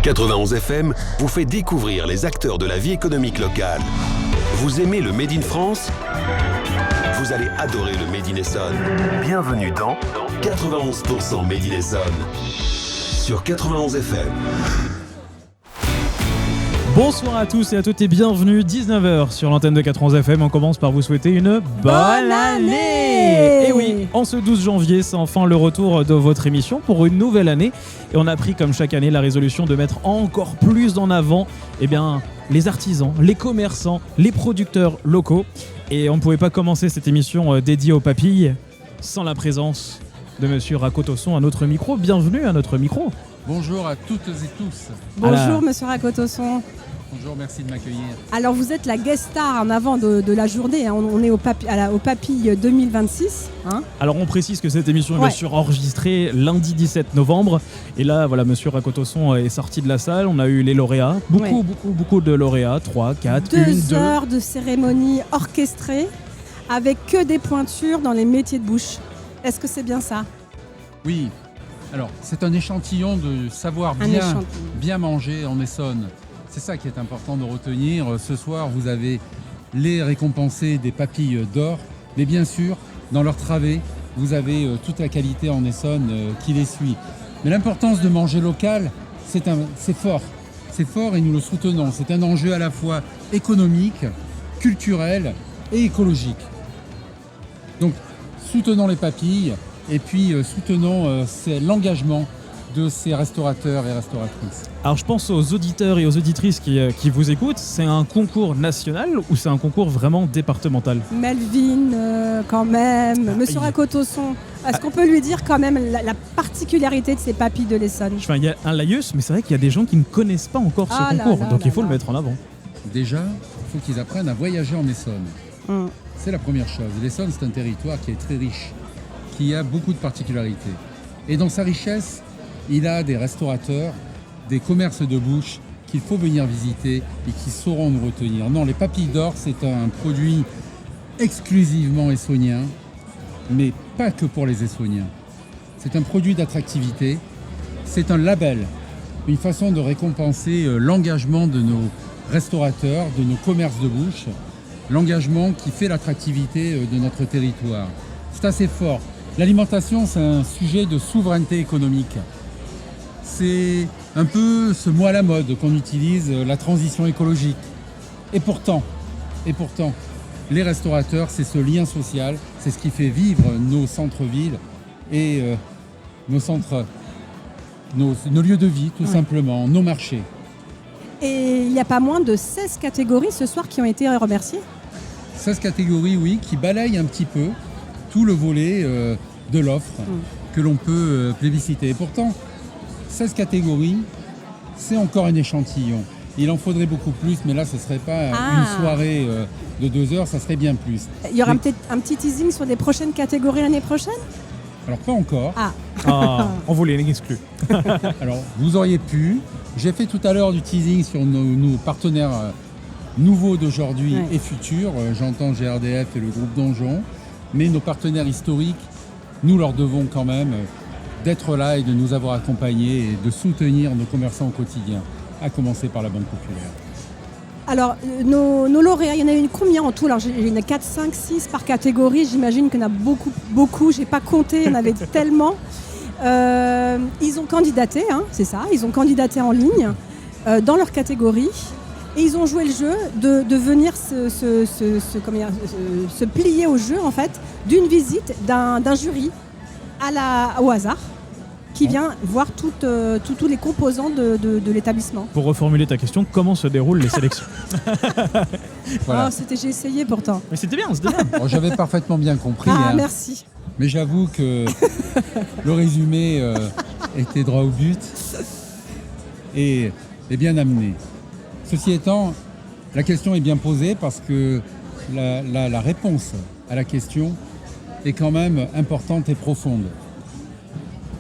91 FM vous fait découvrir les acteurs de la vie économique locale. Vous aimez le Made in France ? Vous allez adorer le Made in Essonne. Bienvenue dans 91% Made in Essonne sur 91 FM. Bonsoir à tous et à toutes et bienvenue, 19h sur l'antenne de 91 FM. On commence par vous souhaiter une bonne année. Et oui, en ce 12 janvier, c'est enfin le retour de votre émission pour une nouvelle année. Et on a pris comme chaque année la résolution de mettre encore plus en avant les artisans, les commerçants, les producteurs locaux. Et on ne pouvait pas commencer cette émission dédiée aux papilles sans la présence de Monsieur Rakotosson à notre micro. Bienvenue à notre micro. Bonjour à toutes et tous. Bonjour Monsieur Rakotosson. Bonjour, merci de m'accueillir. Alors vous êtes la guest star en avant de la journée, hein. On est au Papilles 2026. Hein. Alors on précise que cette émission est bien sûr enregistrée lundi 17 novembre. Et là, voilà, Monsieur Rakotosson est sorti de la salle. On a eu les lauréats, beaucoup de lauréats, 3, 4, 2 heures de cérémonie orchestrée avec que des pointures dans les métiers de bouche. Est-ce que c'est bien ça ? Oui. Alors, c'est un échantillon de savoir bien manger en Essonne. C'est ça qui est important de retenir. Ce soir, vous avez les récompensés des papilles d'or, mais bien sûr, dans leur travée, vous avez toute la qualité en Essonne qui les suit. Mais l'importance de manger local, c'est fort. C'est fort et nous le soutenons. C'est un enjeu à la fois économique, culturel et écologique. Donc, soutenons les papilles et puis soutenons l'engagement de ces restaurateurs et restauratrices. Alors je pense aux auditeurs et aux auditrices qui vous écoutent. C'est un concours national ou c'est un concours vraiment départemental ? Melvin, quand même. Monsieur Rakotosson, est-ce qu'on peut lui dire quand même la particularité de ces papilles de l'Essonne ? Il y a un laïus, mais c'est vrai qu'il y a des gens qui ne connaissent pas encore ce concours. Donc il faut le mettre en avant. Déjà, il faut qu'ils apprennent à voyager en Essonne. C'est la première chose. L'Essonne, c'est un territoire qui est très riche, qui a beaucoup de particularités. Et dans sa richesse, il a des restaurateurs, des commerces de bouche qu'il faut venir visiter et qui sauront nous retenir. Non, les papilles d'or, c'est un produit exclusivement essonnien, mais pas que pour les Essonniens. C'est un produit d'attractivité, c'est un label, une façon de récompenser l'engagement de nos restaurateurs, de nos commerces de bouche, l'engagement qui fait l'attractivité de notre territoire. C'est assez fort. L'alimentation, c'est un sujet de souveraineté économique. C'est un peu ce mot à la mode qu'on utilise, la transition écologique. Et pourtant, les restaurateurs, c'est ce lien social, c'est ce qui fait vivre nos centres-villes et nos lieux de vie, tout simplement, nos marchés. Et il n'y a pas moins de 16 catégories ce soir qui ont été remerciées ? 16 catégories, oui, qui balayent un petit peu tout le volet de l'offre que l'on peut plébisciter. Et pourtant, 16 catégories, c'est encore un échantillon. Il en faudrait beaucoup plus, mais là, ce ne serait pas une soirée de 2 heures, ça serait bien plus. Il y aura peut-être un petit teasing sur des prochaines catégories l'année prochaine ? Alors, pas encore. On voulait l'exclure. Alors, vous auriez pu. J'ai fait tout à l'heure du teasing sur nos partenaires nouveaux d'aujourd'hui et futurs. J'entends GRDF et le groupe Donjon. Mais nos partenaires historiques, nous leur devons quand même d'être là et de nous avoir accompagnés et de soutenir nos commerçants au quotidien, à commencer par la Banque Populaire. Alors, nos lauréats, il y en a eu combien en tout ? Alors, il y en a 4, 5, 6 par catégorie. J'imagine qu'il y en a beaucoup. Je n'ai pas compté, il y en avait tellement. Ils ont candidaté, c'est ça. Ils ont candidaté en ligne dans leur catégorie. Et ils ont joué le jeu de venir se plier au jeu, en fait, d'une visite d'un jury au hasard qui vient voir tous les composants de l'établissement. Pour reformuler ta question, comment se déroulent les sélections ? Voilà. J'ai essayé pourtant. Mais c'était bien. Bon, j'avais parfaitement bien compris. Merci. Mais j'avoue que le résumé était droit au but et bien amené. Ceci étant, la question est bien posée parce que la réponse à la question est quand même importante et profonde.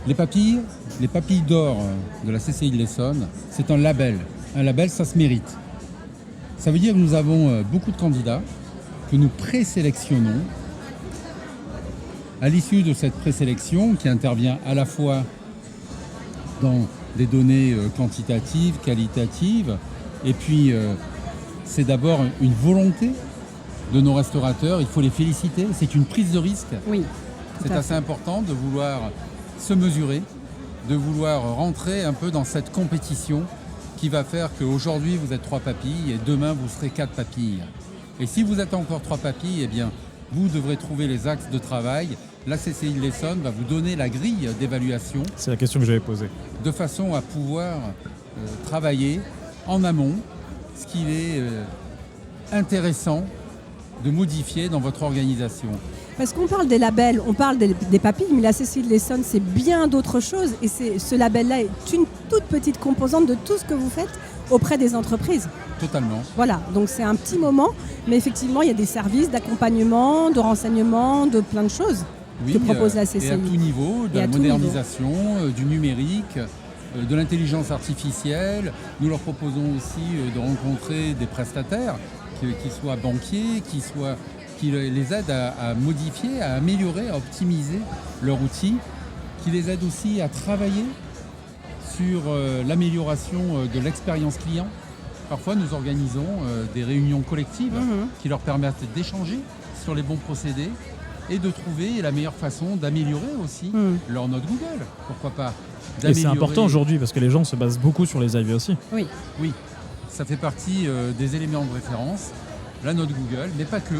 Les papilles d'or de la CCI de l'Essonne, c'est un label. Un label, ça se mérite. Ça veut dire que nous avons beaucoup de candidats que nous présélectionnons. À l'issue de cette présélection, qui intervient à la fois dans des données quantitatives, qualitatives. Et puis, c'est d'abord une volonté de nos restaurateurs. Il faut les féliciter. C'est une prise de risque. Oui. C'est assez important de vouloir se mesurer, de vouloir rentrer un peu dans cette compétition qui va faire qu'aujourd'hui vous êtes 3 papilles et demain vous serez 4 papilles. Et si vous êtes encore 3 papilles, eh bien vous devrez trouver les axes de travail. La CCI de l'Essonne va vous donner la grille d'évaluation. C'est la question que j'avais posée. De façon à pouvoir travailler en amont ce qu'il est intéressant de modifier dans votre organisation. Parce qu'on parle des labels, on parle des papilles, mais la CCI de l'Essonne, c'est bien d'autres choses. Et ce label-là est une toute petite composante de tout ce que vous faites auprès des entreprises. Totalement. Voilà, donc c'est un petit moment, mais effectivement, il y a des services d'accompagnement, de renseignement, de plein de choses que propose la CCI. Et à tout niveau, de la modernisation, du numérique, de l'intelligence artificielle. Nous leur proposons aussi de rencontrer des prestataires qui soient banquiers, qui les aident à modifier, à améliorer, à optimiser leur outil, qui les aident aussi à travailler sur l'amélioration de l'expérience client. Parfois, nous organisons des réunions collectives qui leur permettent d'échanger sur les bons procédés et de trouver la meilleure façon d'améliorer aussi leur note Google. Pourquoi pas Et c'est important aujourd'hui parce que les gens se basent beaucoup sur les avis aussi. Oui. Oui, ça fait partie des éléments de référence, la note Google, mais pas que.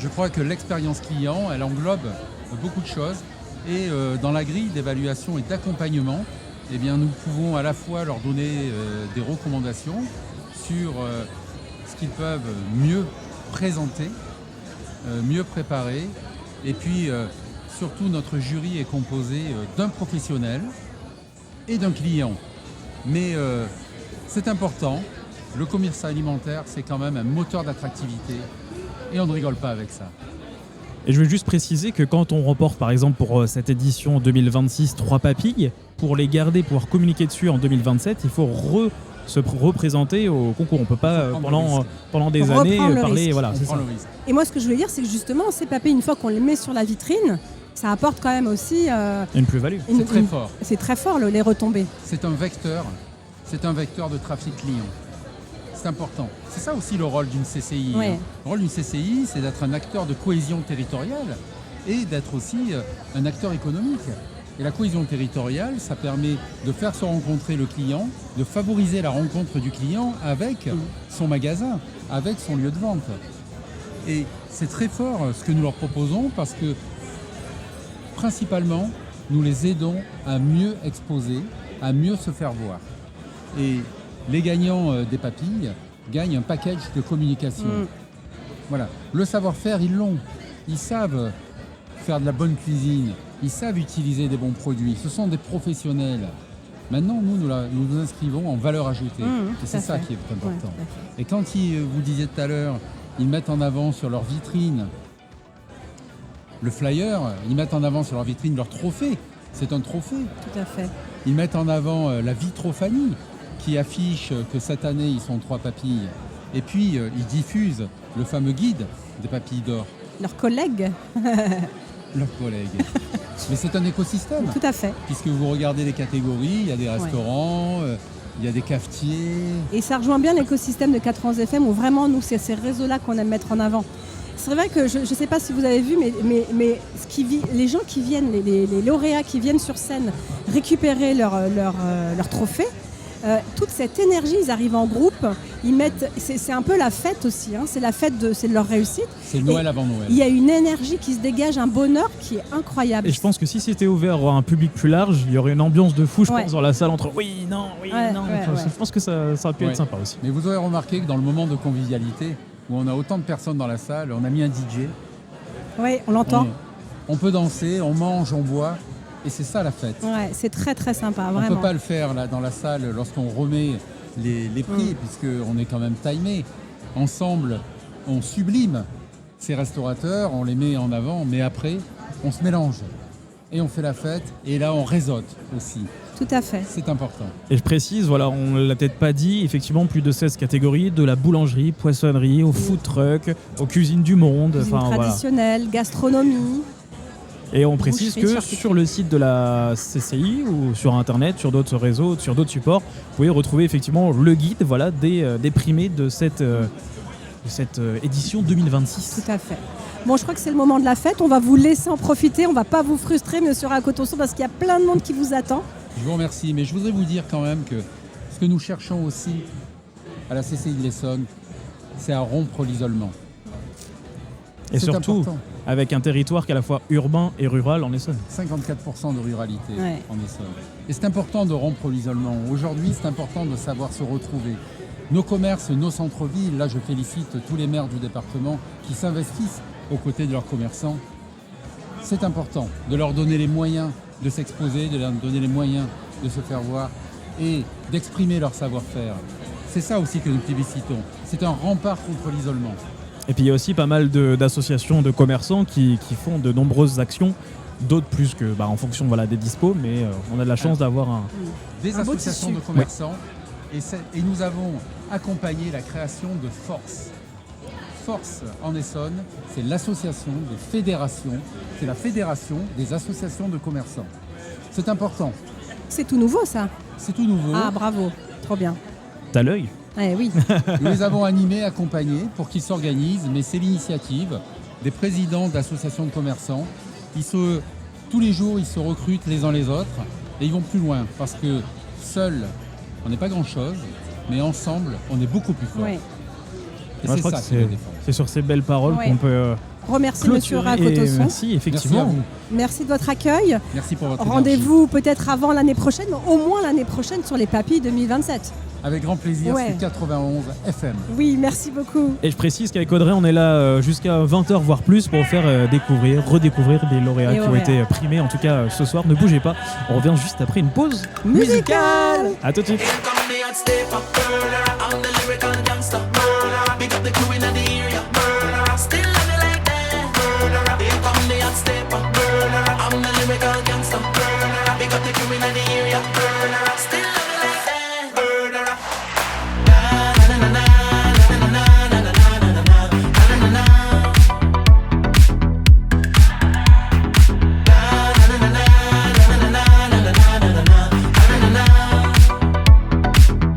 Je crois que l'expérience client, elle englobe beaucoup de choses. Et dans la grille d'évaluation et d'accompagnement, eh bien, nous pouvons à la fois leur donner des recommandations sur ce qu'ils peuvent mieux présenter, mieux préparer. Et puis, surtout, notre jury est composé d'un professionnel et d'un client. Mais c'est important. Le commerce alimentaire, c'est quand même un moteur d'attractivité. Et on ne rigole pas avec ça. Et je veux juste préciser que quand on remporte par exemple pour cette édition 2026 3 papilles, pour les garder, pouvoir communiquer dessus en 2027, il faut se représenter au concours. On ne peut pas pendant des années parler. Voilà, c'est ça. Et moi ce que je voulais dire, c'est que justement ces papilles, une fois qu'on les met sur la vitrine, ça apporte quand même aussi une plus-value. C'est très fort. C'est très fort les retombées. C'est un vecteur de trafic client. C'est important. C'est ça aussi le rôle d'une CCI. Oui. Le rôle d'une CCI, c'est d'être un acteur de cohésion territoriale et d'être aussi un acteur économique. Et la cohésion territoriale, ça permet de faire se rencontrer le client, de favoriser la rencontre du client avec son magasin, avec son lieu de vente. Et c'est très fort ce que nous leur proposons parce que principalement, nous les aidons à mieux exposer, à mieux se faire voir. Et les gagnants des papilles gagnent un package de communication. Voilà. Le savoir-faire, ils l'ont. Ils savent faire de la bonne cuisine. Ils savent utiliser des bons produits. Ce sont des professionnels. Maintenant, nous nous inscrivons en valeur ajoutée. Et c'est ça qui est important. Ouais, et quand vous disiez tout à l'heure, ils mettent en avant sur leur vitrine le flyer, ils mettent en avant sur leur vitrine leur trophée. C'est un trophée. Tout à fait. Ils mettent en avant la Vitrophanie, qui affiche que cette année, ils sont 3 papilles. Et puis, ils diffusent le fameux guide des papilles d'or. Leurs collègues. Leurs collègues. Mais c'est un écosystème. Tout à fait. Puisque vous regardez les catégories, il y a des restaurants, il y a des cafetiers. Et ça rejoint bien l'écosystème de 91 FM où vraiment, nous, c'est ces réseaux-là qu'on aime mettre en avant. C'est vrai que je ne sais pas si vous avez vu, mais les gens qui viennent, les lauréats qui viennent sur scène récupérer leur trophée, toute cette énergie, ils arrivent en groupe, c'est un peu la fête aussi, c'est la fête c'est de leur réussite. C'est Noël avant Noël. Il y a une énergie qui se dégage, un bonheur qui est incroyable. Et je pense que si c'était ouvert à un public plus large, il y aurait une ambiance de fou, je pense, dans la salle entre oui, non. Je pense que ça aurait pu être sympa aussi. Mais vous aurez remarqué que dans le moment de convivialité, où on a autant de personnes dans la salle, on a mis un DJ. Oui, on l'entend. On peut danser, on mange, on boit. Et c'est ça la fête. Ouais, c'est très très sympa, vraiment. On ne peut pas le faire là, dans la salle lorsqu'on remet les prix, puisqu'on est quand même timé. Ensemble, on sublime ces restaurateurs, on les met en avant, mais après, on se mélange. Et on fait la fête, et là, on réseaute aussi. Tout à fait. C'est important. Et je précise, voilà, on ne l'a peut-être pas dit, effectivement, plus de 16 catégories, de la boulangerie, poissonnerie, au food truck, aux cuisines du monde. Cuisine traditionnelle, gastronomie. Et on précise Boucherie que charcuterie. sur le site de la CCI ou sur internet, sur d'autres réseaux, sur d'autres supports, vous pouvez retrouver effectivement le guide des primés de cette édition 2026. Tout à fait. Bon, je crois que c'est le moment de la fête. On va vous laisser en profiter. On va pas vous frustrer, monsieur Racotonson, parce qu'il y a plein de monde qui vous attend. Je vous remercie, mais je voudrais vous dire quand même que ce que nous cherchons aussi à la CCI de l'Essonne, c'est à rompre l'isolement. Et C'est surtout, important. avec un territoire qui est à la fois urbain et rural en Essonne. 54% de ruralité Ouais. en Essonne. Et c'est important de rompre l'isolement. Aujourd'hui, c'est important de savoir se retrouver. Nos commerces, nos centres-villes, là je félicite tous les maires du département qui s'investissent aux côtés de leurs commerçants. C'est important de leur donner les moyens de s'exposer, de leur donner les moyens de se faire voir et d'exprimer leur savoir-faire. C'est ça aussi que nous plébiscitons. C'est un rempart contre l'isolement. Et puis il y a aussi pas mal d'associations de commerçants qui font de nombreuses actions, d'autres plus que en fonction des dispos, mais on a de la chance d'avoir un... Des Un beau associations tissu. de commerçants et nous avons accompagné la création de Force. Force en Essonne, c'est l'association des fédérations, c'est la fédération des associations de commerçants. C'est important, C'est tout nouveau, ça. c'est tout nouveau. Ah, bravo. Trop bien. T'as l'œil. Eh oui. Nous les avons animés, accompagnés pour qu'ils s'organisent, mais c'est l'initiative des présidents d'associations de commerçants. Tous les jours, ils se recrutent les uns les autres et ils vont plus loin parce que seuls, on n'est pas grand-chose, mais ensemble, on est beaucoup plus fort. Ouais. Et Moi, je c'est crois ça que qu'il faut défendre. c'est sur ces belles paroles Ouais. qu'on peut Remercie monsieur clôturer. Et Racotonson. merci, Merci effectivement. à vous. Merci de votre accueil. Merci pour votre énergie. Rendez-vous peut-être avant l'année prochaine, mais au moins l'année prochaine sur les papilles 2027. Avec grand plaisir, Ouais. c'est 91 FM. Oui, merci beaucoup. Et je précise qu'avec Audrey, on est là jusqu'à 20h, voire plus, pour vous faire redécouvrir des lauréats Et qui ont ouais. été primés. En tout cas, ce soir, ne bougez pas. On revient juste après une pause Musicale. À tout de suite. Here come the hot stepper, murderer. I'm the lyrical gangster, murderer. Big up the crew in the area, murderer. Still love you like that, murderer. Here come the hot stepper, murderer. I'm the lyrical gangster, murderer. Big up the crew in the area, murderer. Still love you like that, murderer. Na na na na na na na na na na na na na na.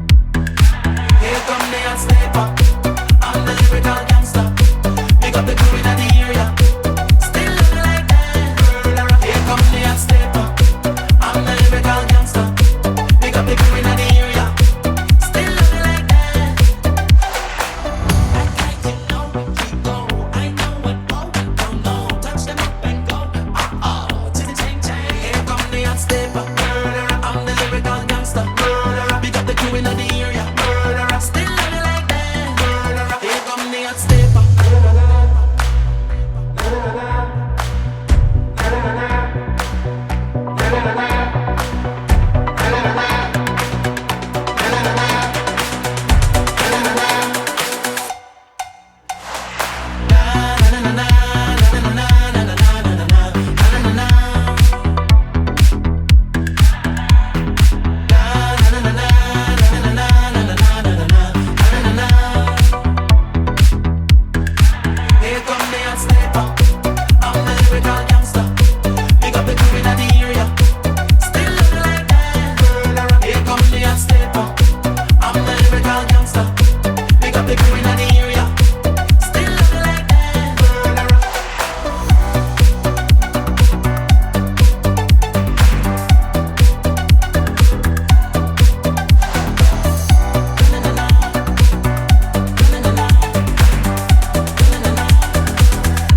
Here come the hot stepper. I'm the lyrical gangster. Big up the crew in the area. Still love you like that. Here come the hot stepper. I'm the lyrical gangster. Big up the crew in the area. Still love you like that. I got you know you go. I know what oh don't know. Touch them up and go. To the chain chain. Here come the hot stepper. I'm the lyrical gangster. Big up the crew in the area. Still love you like that. Here come the hot stepper. Here come the hot stepper. I'm the lyrical gangster. Big up the crew in the area. Still love you like that. Here come the hot stepper. I'm the lyrical gangster. Big up the crew in the area. Still love you like that.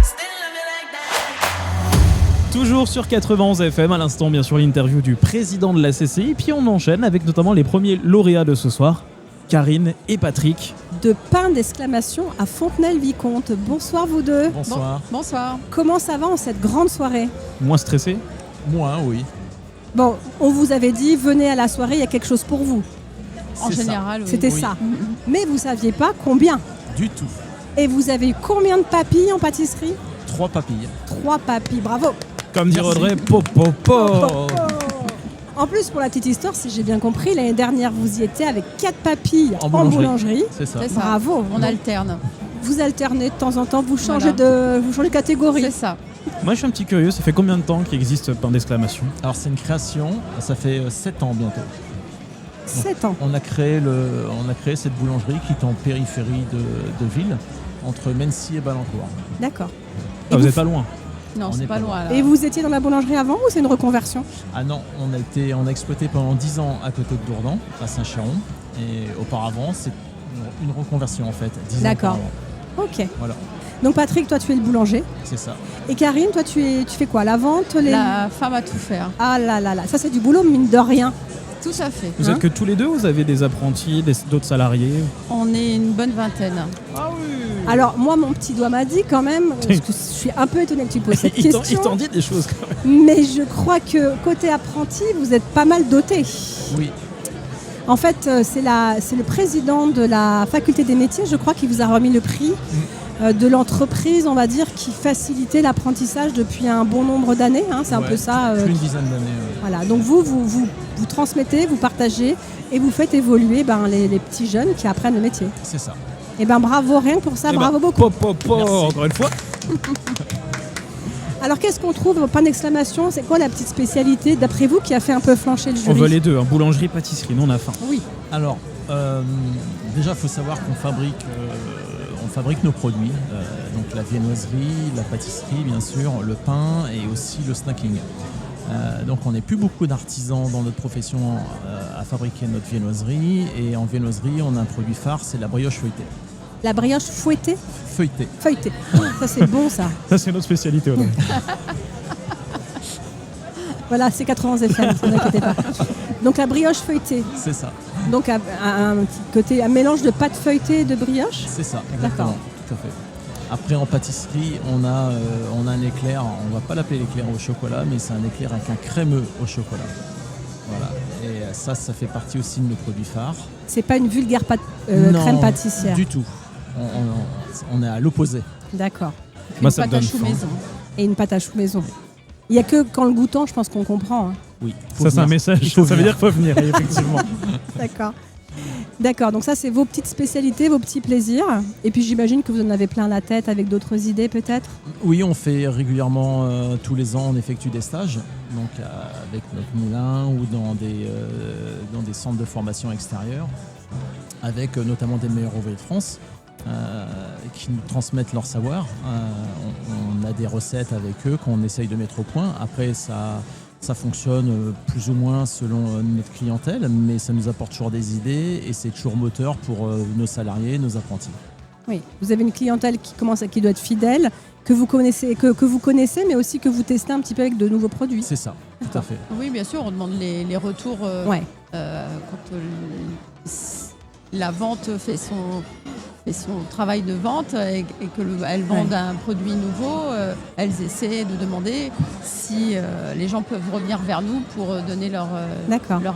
Still love you like that. Toujours sur 91 FM, à l'instant, bien sûr, l'interview du président de la CCI. Puis on enchaîne avec notamment les premiers lauréats de ce soir, Karine et Patrick. De pain d'exclamation à Fontenelle-Vicomte. Bonsoir vous deux. Bonsoir. Bonsoir. Comment ça va en cette grande soirée? Moins stressé? Moins, oui. Bon, on vous avait dit, venez à la soirée, il y a quelque chose pour vous. En C'est ça. général, oui. C'était Oui. ça. Mais vous saviez pas combien. Du tout. Et vous avez eu combien de papilles en pâtisserie? 3 papilles. 3 papilles, bravo. Comme dit Merci. Audrey, po. En plus, pour la petite histoire, si j'ai bien compris, l'année dernière, vous y étiez avec 4 papilles En en boulangerie. boulangerie. C'est ça. C'est ça. Bravo. On alterne. Vous alternez de temps en temps, vous changez de catégorie. C'est ça. Moi, je suis un petit curieux. Ça fait combien de temps qu'il existe Pain d'Exclamation ? Alors c'est une création, ça fait 7 ans bientôt. 7 ans. On a créé cette boulangerie qui est en périphérie de ville, entre Mency et Balancourt. D'accord. Ah, vous n'êtes pas loin. Non, On c'est est pas pas loin. Là. Et vous étiez dans la boulangerie avant ou c'est une reconversion? Ah non, on a exploité pendant 10 ans à côté de Dourdan, à Saint-Chéron. Et auparavant, c'est une reconversion en fait. 10 ans D'accord. auparavant. Ok. Voilà, Donc Patrick, toi tu es le boulanger. c'est ça. Et Karine, toi tu fais quoi? La vente La femme à tout faire. Ah là là là, ça c'est du boulot mine de rien. Tout à fait. Vous êtes que tous les deux ou vous avez des apprentis, d'autres salariés ? On est une bonne vingtaine. Ah oui. Alors moi mon petit doigt m'a dit quand même, parce que je suis un peu étonnée que tu poses cette Il t'en question, dit des choses quand même. mais je crois que côté apprenti, vous êtes pas mal dotés. Oui, En fait, c'est le président de la faculté des métiers, je crois, qui vous a remis le prix de l'entreprise, on va dire, qui facilitait l'apprentissage depuis un bon nombre d'années. Hein, c'est un ouais, peu ça. plus une dizaine d'années. Voilà. Donc vous transmettez, vous partagez et vous faites évoluer les petits jeunes qui apprennent le métier. C'est ça. Et ben bravo, rien que pour ça, Eh ben, bravo beaucoup. Merci. Encore une fois. Alors qu'est-ce qu'on trouve au Pain d'Exclamation? C'est quoi la petite spécialité d'après vous qui a fait un peu flancher le On jury? veut les deux, hein, boulangerie, pâtisserie. Nous, on a faim. Oui. Alors, déjà, il faut savoir qu'on fabrique nos produits, donc la viennoiserie, la pâtisserie, bien sûr, le pain et aussi le snacking. Donc, on n'est plus beaucoup d'artisans dans notre profession à fabriquer notre viennoiserie. Et en viennoiserie, on a un produit phare, c'est la brioche feuilletée. La brioche fouettée, Feuilletée. feuilletée. Ça c'est bon ça. Ça, c'est notre spécialité. Audrey. Voilà, c'est 91 FM, ne vous inquiétez pas. Donc la brioche feuilletée. C'est ça. Donc un petit côté, un mélange de pâte feuilletée et de brioche. C'est ça, exactement. Tout à fait. Après, en pâtisserie, on a un éclair. On va pas l'appeler l'éclair au chocolat, mais c'est un éclair avec un crémeux au chocolat. Voilà. Et ça fait partie aussi de nos produits phares. C'est pas une vulgaire Non, crème pâtissière. Du tout. On est à l'opposé. D'accord. Moi, Une ça me pâte à donne choux faim. maison. Et une pâte à choux maison. Il n'y a que qu'en le goûtant, je pense qu'on comprend. Hein. Oui. Ça, c'est un message. Ça veut dire qu'il faut venir, effectivement. D'accord. D'accord, donc ça c'est vos petites spécialités, vos petits plaisirs. Et puis j'imagine que vous en avez plein la tête avec d'autres idées peut-être. Oui, on fait régulièrement, tous les ans, on effectue des stages, donc avec notre moulin ou dans des centres de formation extérieurs, avec notamment des meilleurs ouvriers de France qui nous transmettent leur savoir. On a des recettes avec eux qu'on essaye de mettre au point. Après, ça fonctionne plus ou moins selon notre clientèle, mais ça nous apporte toujours des idées et c'est toujours moteur pour nos salariés, nos apprentis. Oui, vous avez une clientèle qui doit être fidèle, que vous connaissez, mais aussi que vous testez un petit peu avec de nouveaux produits. C'est ça, tout à fait. Oui, bien sûr, on demande les retours Ouais. quand la vente fait son travail de vente et qu'elles vendent un produit nouveau, elles essaient de demander si les gens peuvent revenir vers nous pour donner leur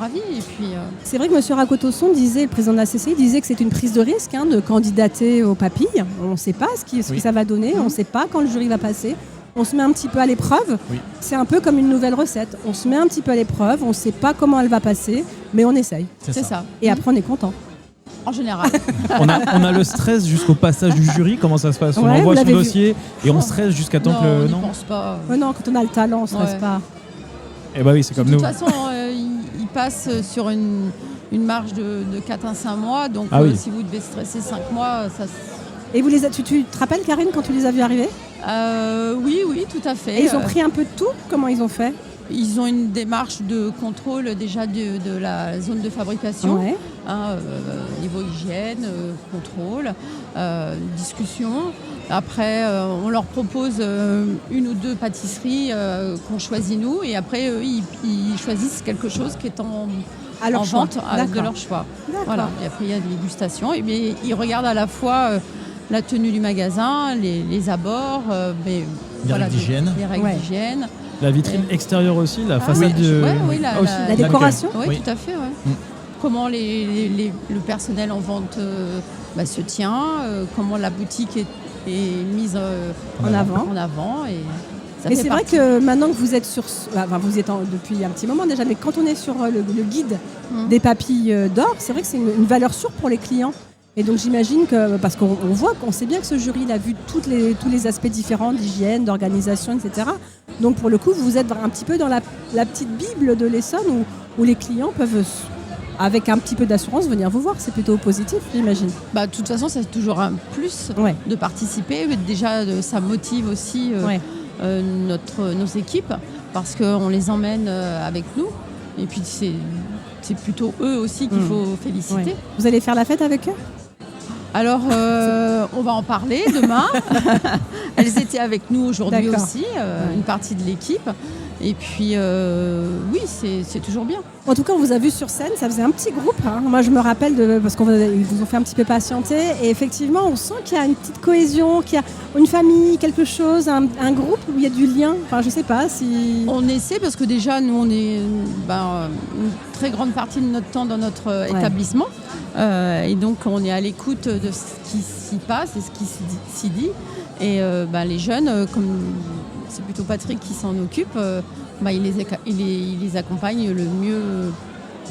avis. Et puis, C'est vrai que M. Rakotosson disait, le président de la CCI, disait que c'est une prise de risque de candidater aux papilles. On ne sait pas ce que ça va donner, on ne sait pas quand le jury va passer. On se met un petit peu à l'épreuve. Oui. C'est un peu comme une nouvelle recette. On se met un petit peu à l'épreuve, on ne sait pas comment elle va passer, mais on essaye. c'est ça. Et après, on est content. En général. On a le stress jusqu'au passage du jury. Comment ça se passe? On Ouais, envoie vous son l'avez dossier et on stresse jusqu'à temps que non, le. on n'y Non. pense pas. Non, quand on a le talent, on ne stresse Ouais. pas. Eh bah oui, c'est De comme toute nous. façon, il passe sur une marge de 4 à 5 mois. Donc, Ah oui. si vous devez stresser 5 mois, ça... Et tu te rappelles, Karine, quand tu les as vus arriver? Oui, tout à fait. Et ils ont pris un peu de tout? Comment ils ont fait? Ils ont une démarche de contrôle déjà de la zone de fabrication, Ouais. Niveau hygiène, contrôle, discussion. Après, on leur propose une ou deux pâtisseries qu'on choisit nous, et après, eux, ils choisissent quelque chose qui est en choix. vente de D'accord. leur choix. D'accord. Voilà. Et après, il y a une dégustation. Et bien, ils regardent à la fois la tenue du magasin, les abords, règles d'hygiène. les règles Ouais. d'hygiène. La vitrine extérieure aussi, la façade oui. de. Oui, Ah, aussi. La décoration? Oui, Oui. tout à fait. Ouais. Mm. Comment le personnel en vente se tient, comment la boutique est mise En avant. et ça Mais fait c'est vrai partie. que maintenant que vous êtes vous y êtes depuis un petit moment déjà, mais quand on est sur le guide des papilles d'or, c'est vrai que c'est une valeur sûre pour les clients. Et donc j'imagine que, parce qu'on sait bien que ce jury il a vu tous les aspects différents d'hygiène, d'organisation, etc. Donc pour le coup, vous êtes un petit peu dans la petite bible de l'Essonne où les clients peuvent, avec un petit peu d'assurance, venir vous voir. C'est plutôt positif, j'imagine. De toute façon, c'est toujours un plus de participer. Déjà, ça motive aussi nos équipes parce qu'on les emmène avec nous. Et puis c'est plutôt eux aussi qu'il faut féliciter. Ouais. Vous allez faire la fête avec eux ? Alors, on va en parler demain. Elles étaient avec nous aujourd'hui aussi, une partie de l'équipe. Et puis, oui, c'est toujours bien. En tout cas, on vous a vu sur scène, ça faisait un petit groupe. Hein. Moi, je me rappelle, parce qu'ils vous ont fait un petit peu patienter. Et effectivement, on sent qu'il y a une petite cohésion, qu'il y a une famille, quelque chose, un groupe où il y a du lien. Enfin, je sais pas si... On essaie, parce que déjà, nous, on est une très grande partie de notre temps dans notre établissement. Et donc, on est à l'écoute de ce qui s'y passe et ce qui s'y dit. Et les jeunes, comme c'est plutôt Patrick qui s'en occupe, il les accompagne le mieux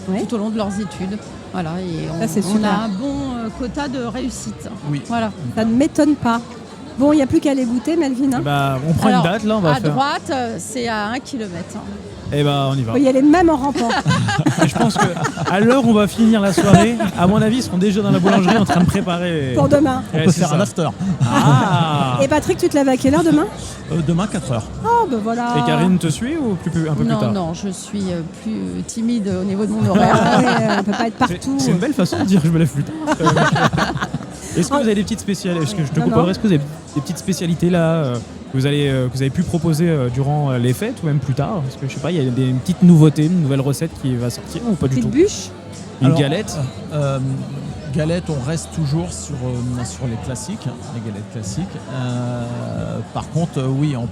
tout au long de leurs études. Voilà, et on a un bon quota de réussite. Oui. Voilà. Ça ne m'étonne pas. Bon, il n'y a plus qu'à les goûter, Melvin. On prend une date, là, on va faire. À droite, c'est à 1 km. On y va. Il y a les mêmes en rampant. Je pense qu'à l'heure où on va finir la soirée, à mon avis, ils seront déjà dans la boulangerie en train de préparer. Pour demain. On peut faire un after. Et Patrick, tu te lèves à quelle heure demain ? Demain, 4h. Oh, ben voilà. Et Karine te suit ou un peu plus tard ? Non, je suis plus timide au niveau de mon horaire. On ne peut pas être partout. C'est une belle façon de dire je me lève plus tard. Est-ce que vous avez des petites spécialités ? Est-ce que je te couperai ? Est-ce que vous avez des petites spécialités là que vous avez pu proposer durant les fêtes ou même plus tard ? Parce que je sais pas, il y a une petite nouveauté, une nouvelle recette qui va sortir ou pas du tout ? Bûche ? Une galette ? Galette, on reste toujours sur les classiques, les galettes classiques. Par contre, oui, en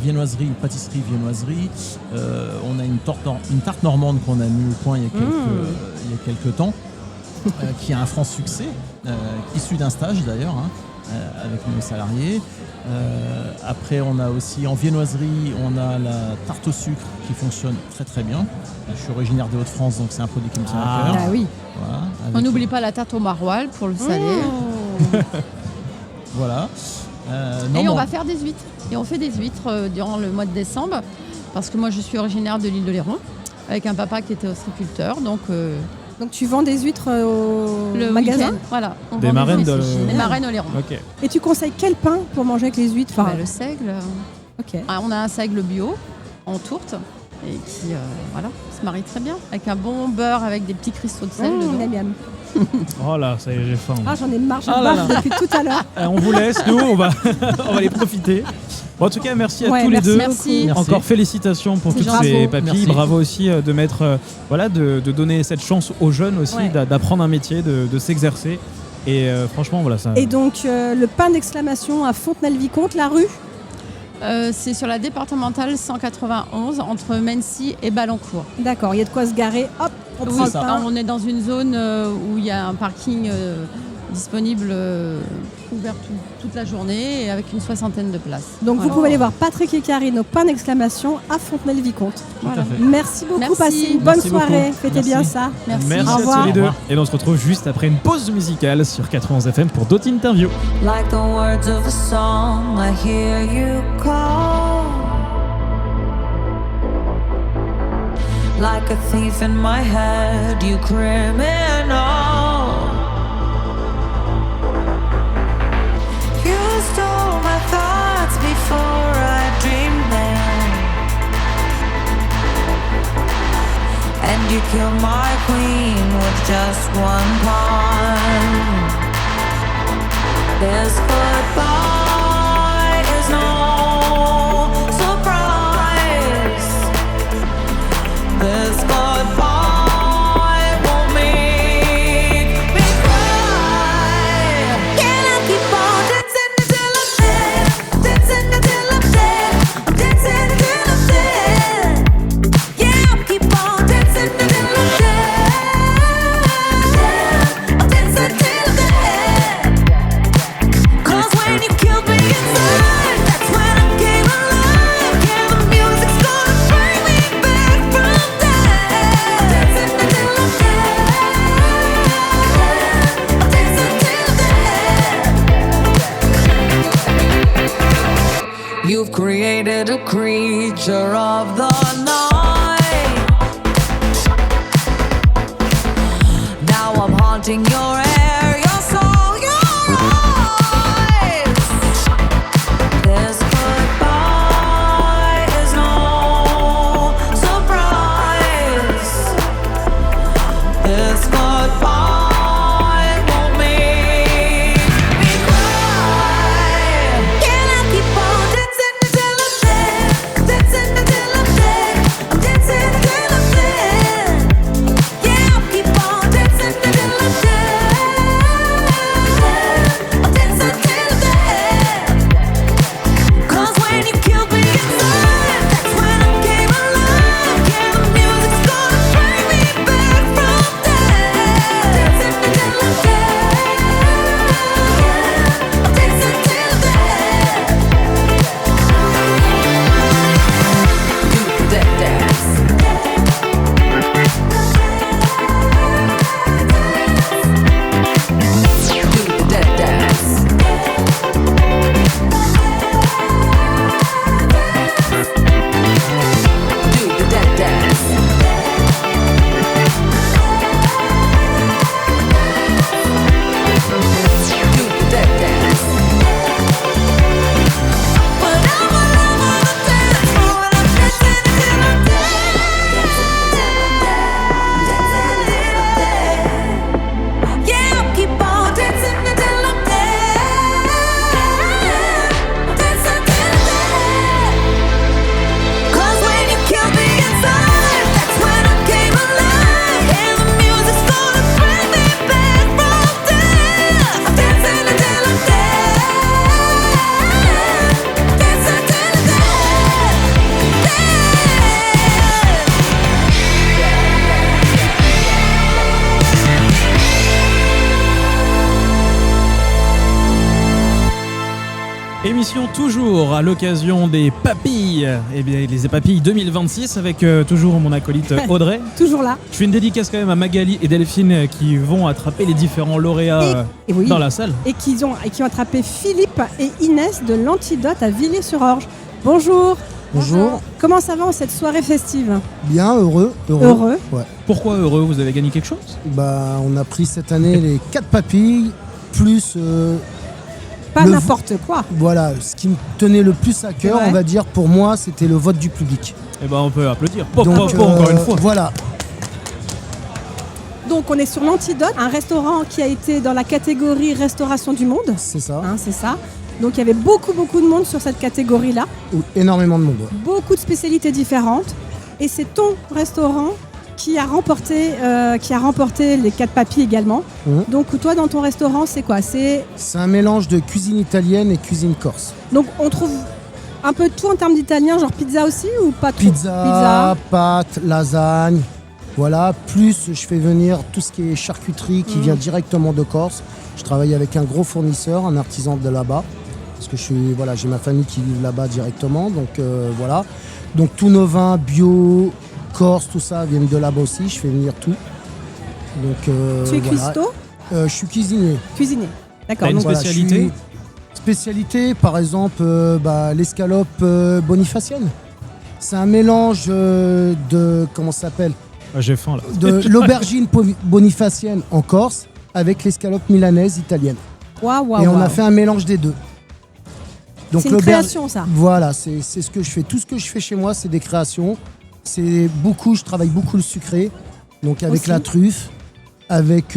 viennoiserie, pâtisserie, viennoiserie, on a une tarte normande qu'on a mis au point il y a quelques temps, qui a un franc succès, issu d'un stage d'ailleurs, avec nos salariés. Après, on a aussi en viennoiserie, on a la tarte au sucre qui fonctionne très très bien. Je suis originaire des Hauts-de-France, donc c'est un produit qui me tient à cœur. Ah oui. Voilà, On n'oublie pas la tarte au maroilles pour le salé. Voilà. On va faire des huîtres. Et on fait des huîtres durant le mois de décembre, parce que moi je suis originaire de l'île de Léron, avec un papa qui était ostréiculteur. Donc tu vends des huîtres au le magasin ? Voilà. On des vend marraines des marraines au Léron. Ok. Et tu conseilles quel pain pour manger avec les huîtres ? Le seigle. Ok. On a un seigle bio en tourte et qui se marie très bien avec un bon beurre avec des petits cristaux de sel dedans. Miam. Oh là, ça y est, j'ai faim. Ah, j'en ai marre, je Ah là bave là. depuis tout à l'heure. On vous laisse, nous, on va les profiter. Bon, en tout cas, merci à tous les deux. Merci. Encore félicitations pour toutes ces papilles. Merci. Bravo aussi de mettre, de donner cette chance aux jeunes aussi d'apprendre un métier, de s'exercer. Et franchement, voilà ça. Et donc, le pain d'exclamation à Fontenay-le-Vicomte, la rue ? C'est sur la départementale 191 entre Mency et Ballancourt. D'accord, il y a de quoi se garer. Hop, on prend le pain. On est dans une zone où il y a un parking disponible ouvert toute la journée et avec une 60aine de places. Donc vous pouvez aller voir Patrick et Karine au pain d'exclamation à Fontenay-le-Vicomte. Voilà. Merci beaucoup, Merci. passez une bonne Merci soirée. beaucoup. Fêtez Merci. bien ça. Merci. Merci Au à revoir. tous les deux. Et on se retrouve juste après une pause musicale sur 91 FM pour d'autres interviews. Like the words of a song, I hear you call. Like a thief in my head, you criminal. You stole my thoughts before I dreamed them, and you killed my queen with just one pawn. This goodbye is no surprise. This goodbye won't make me cry. Can I keep on dancing until I'm dead? Dancing until I'm dead. Dancing until I'm dead. Yeah, I'll keep on dancing until I'm dead. I'll dance until I'm dead. 'Cause when you kill creature of the night. Now I'm haunting your air, your soul, your eyes. This goodbye is no surprise. This goodbye won't make me cry. Can I keep on dancing until I'm dead? Dancing until I'm dead. I'm dancing until I'm dead. Yeah, I'll keep on dancing until I'm dead. I'll dance until I'm dead. 'Cause when you killed me inside, that's when I came alive. Yeah, the music's gonna bring me back from death. Dancing until I'm dead. I'll dance until I'm dead. Do the dead dance. Do the dead dance. Do the dead dance. Do the dead dance. But I'm all over the dance floor and I'm dancing until I'm dead. Dancing until I'm dead. Yeah, I'll keep on dancing until I'm dead. I'll dance until I'm dead. 'Cause when you killed me inside, that's when I came alive. And the music's gonna bring me back from death. I'm dancing until I'm dead. Dancing until I'm dead. Émission toujours à l'occasion des papilles, eh bien les papilles 2026 avec toujours mon acolyte Audrey. Toujours là. Je fais une dédicace quand même à Magali et Delphine qui vont attraper les différents lauréats Et oui. dans la salle. Et qui ont attrapé Philippe et Inès de l'Antidote à Villiers-sur-Orge. Bonjour. Bonjour. Comment ça va en cette soirée festive? Bien, heureux. Heureux. Ouais. Pourquoi heureux? Vous avez gagné quelque chose? Bah, on a pris cette année les 4 papilles, plus Pas Le- n'importe quoi. voilà, ce qui me tenait le plus à cœur, Ouais. on va dire, pour moi, c'était le vote du public. Eh ben on peut applaudir. Pas Donc, encore une fois. Voilà, Donc on est sur l'Antidote, un restaurant qui a été dans la catégorie restauration du monde. c'est ça. Hein, c'est ça. Donc il y avait beaucoup de monde sur cette catégorie-là. Énormément de monde. Ouais. Beaucoup de spécialités différentes. Et c'est ton restaurant qui a remporté les 4 papilles également. Mhm. Donc toi dans ton restaurant c'est quoi? C'est un mélange de cuisine italienne et cuisine corse. Donc on trouve un peu tout en termes d'italien, genre pizza aussi ou pas trop? Pizza, pâtes, lasagne. Voilà, plus je fais venir tout ce qui est charcuterie qui vient directement de Corse. Je travaille avec un gros fournisseur, un artisan de là-bas. Parce que j'ai ma famille qui vit là-bas directement. Donc voilà. Donc tous nos vins bio, Corse, tout ça viennent de là-bas aussi. Je fais venir tout. Donc, Tu es voilà. cuistot? Je suis cuisinier. Cuisinier. D'accord. T'as une Donc, Voilà, spécialité? je suis- Spécialité, par exemple, l'escalope bonifacienne. C'est un mélange de, comment ça s'appelle, Ah, j'ai faim là. de l'aubergine bonifacienne en Corse avec l'escalope milanaise italienne. waouh. Et on a fait un mélange des deux. C'est une création ça. Voilà, c'est ce que je fais. Tout ce que je fais chez moi, c'est des créations. Je travaille beaucoup le sucré. Donc avec Aussi. la truffe, avec,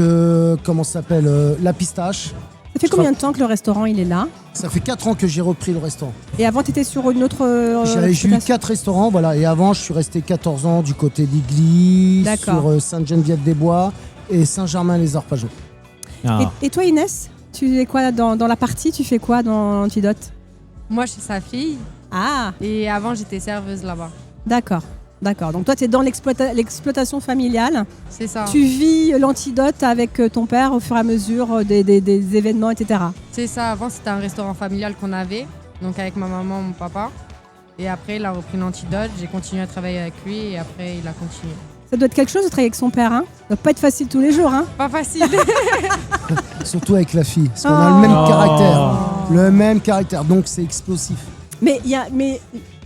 comment ça s'appelle, la pistache. Ça fait combien de temps que le restaurant il est là? Ça fait 4 ans que j'ai repris le restaurant. Et avant tu étais sur une autre J'ai eu exploitation? 4 restaurants, voilà. Et avant, je suis resté 14 ans du côté d'Igly, D'accord. sur Sainte-Geneviève-des-Bois et Saint-Germain-les-Arpajons. Ah. Et toi Inès, tu es quoi dans la partie? Tu fais quoi dans l'Antidote? Moi, je suis sa fille Ah, et avant, j'étais serveuse là-bas. d'accord. D'accord. Donc toi tu es dans l'exploitation familiale. C'est ça. Tu vis l'Antidote avec ton père au fur et à mesure des événements, etc. C'est ça. Avant, c'était un restaurant familial qu'on avait, donc avec ma maman, mon papa. Et après, il a repris l'Antidote. J'ai continué à travailler avec lui et après, il a continué. Ça doit être quelque chose de travailler avec son père, hein? Ça doit pas être facile tous les jours, hein? Pas facile. Surtout avec la fille, parce qu'on a Oh. le même caractère. Le même caractère, donc c'est explosif. Mais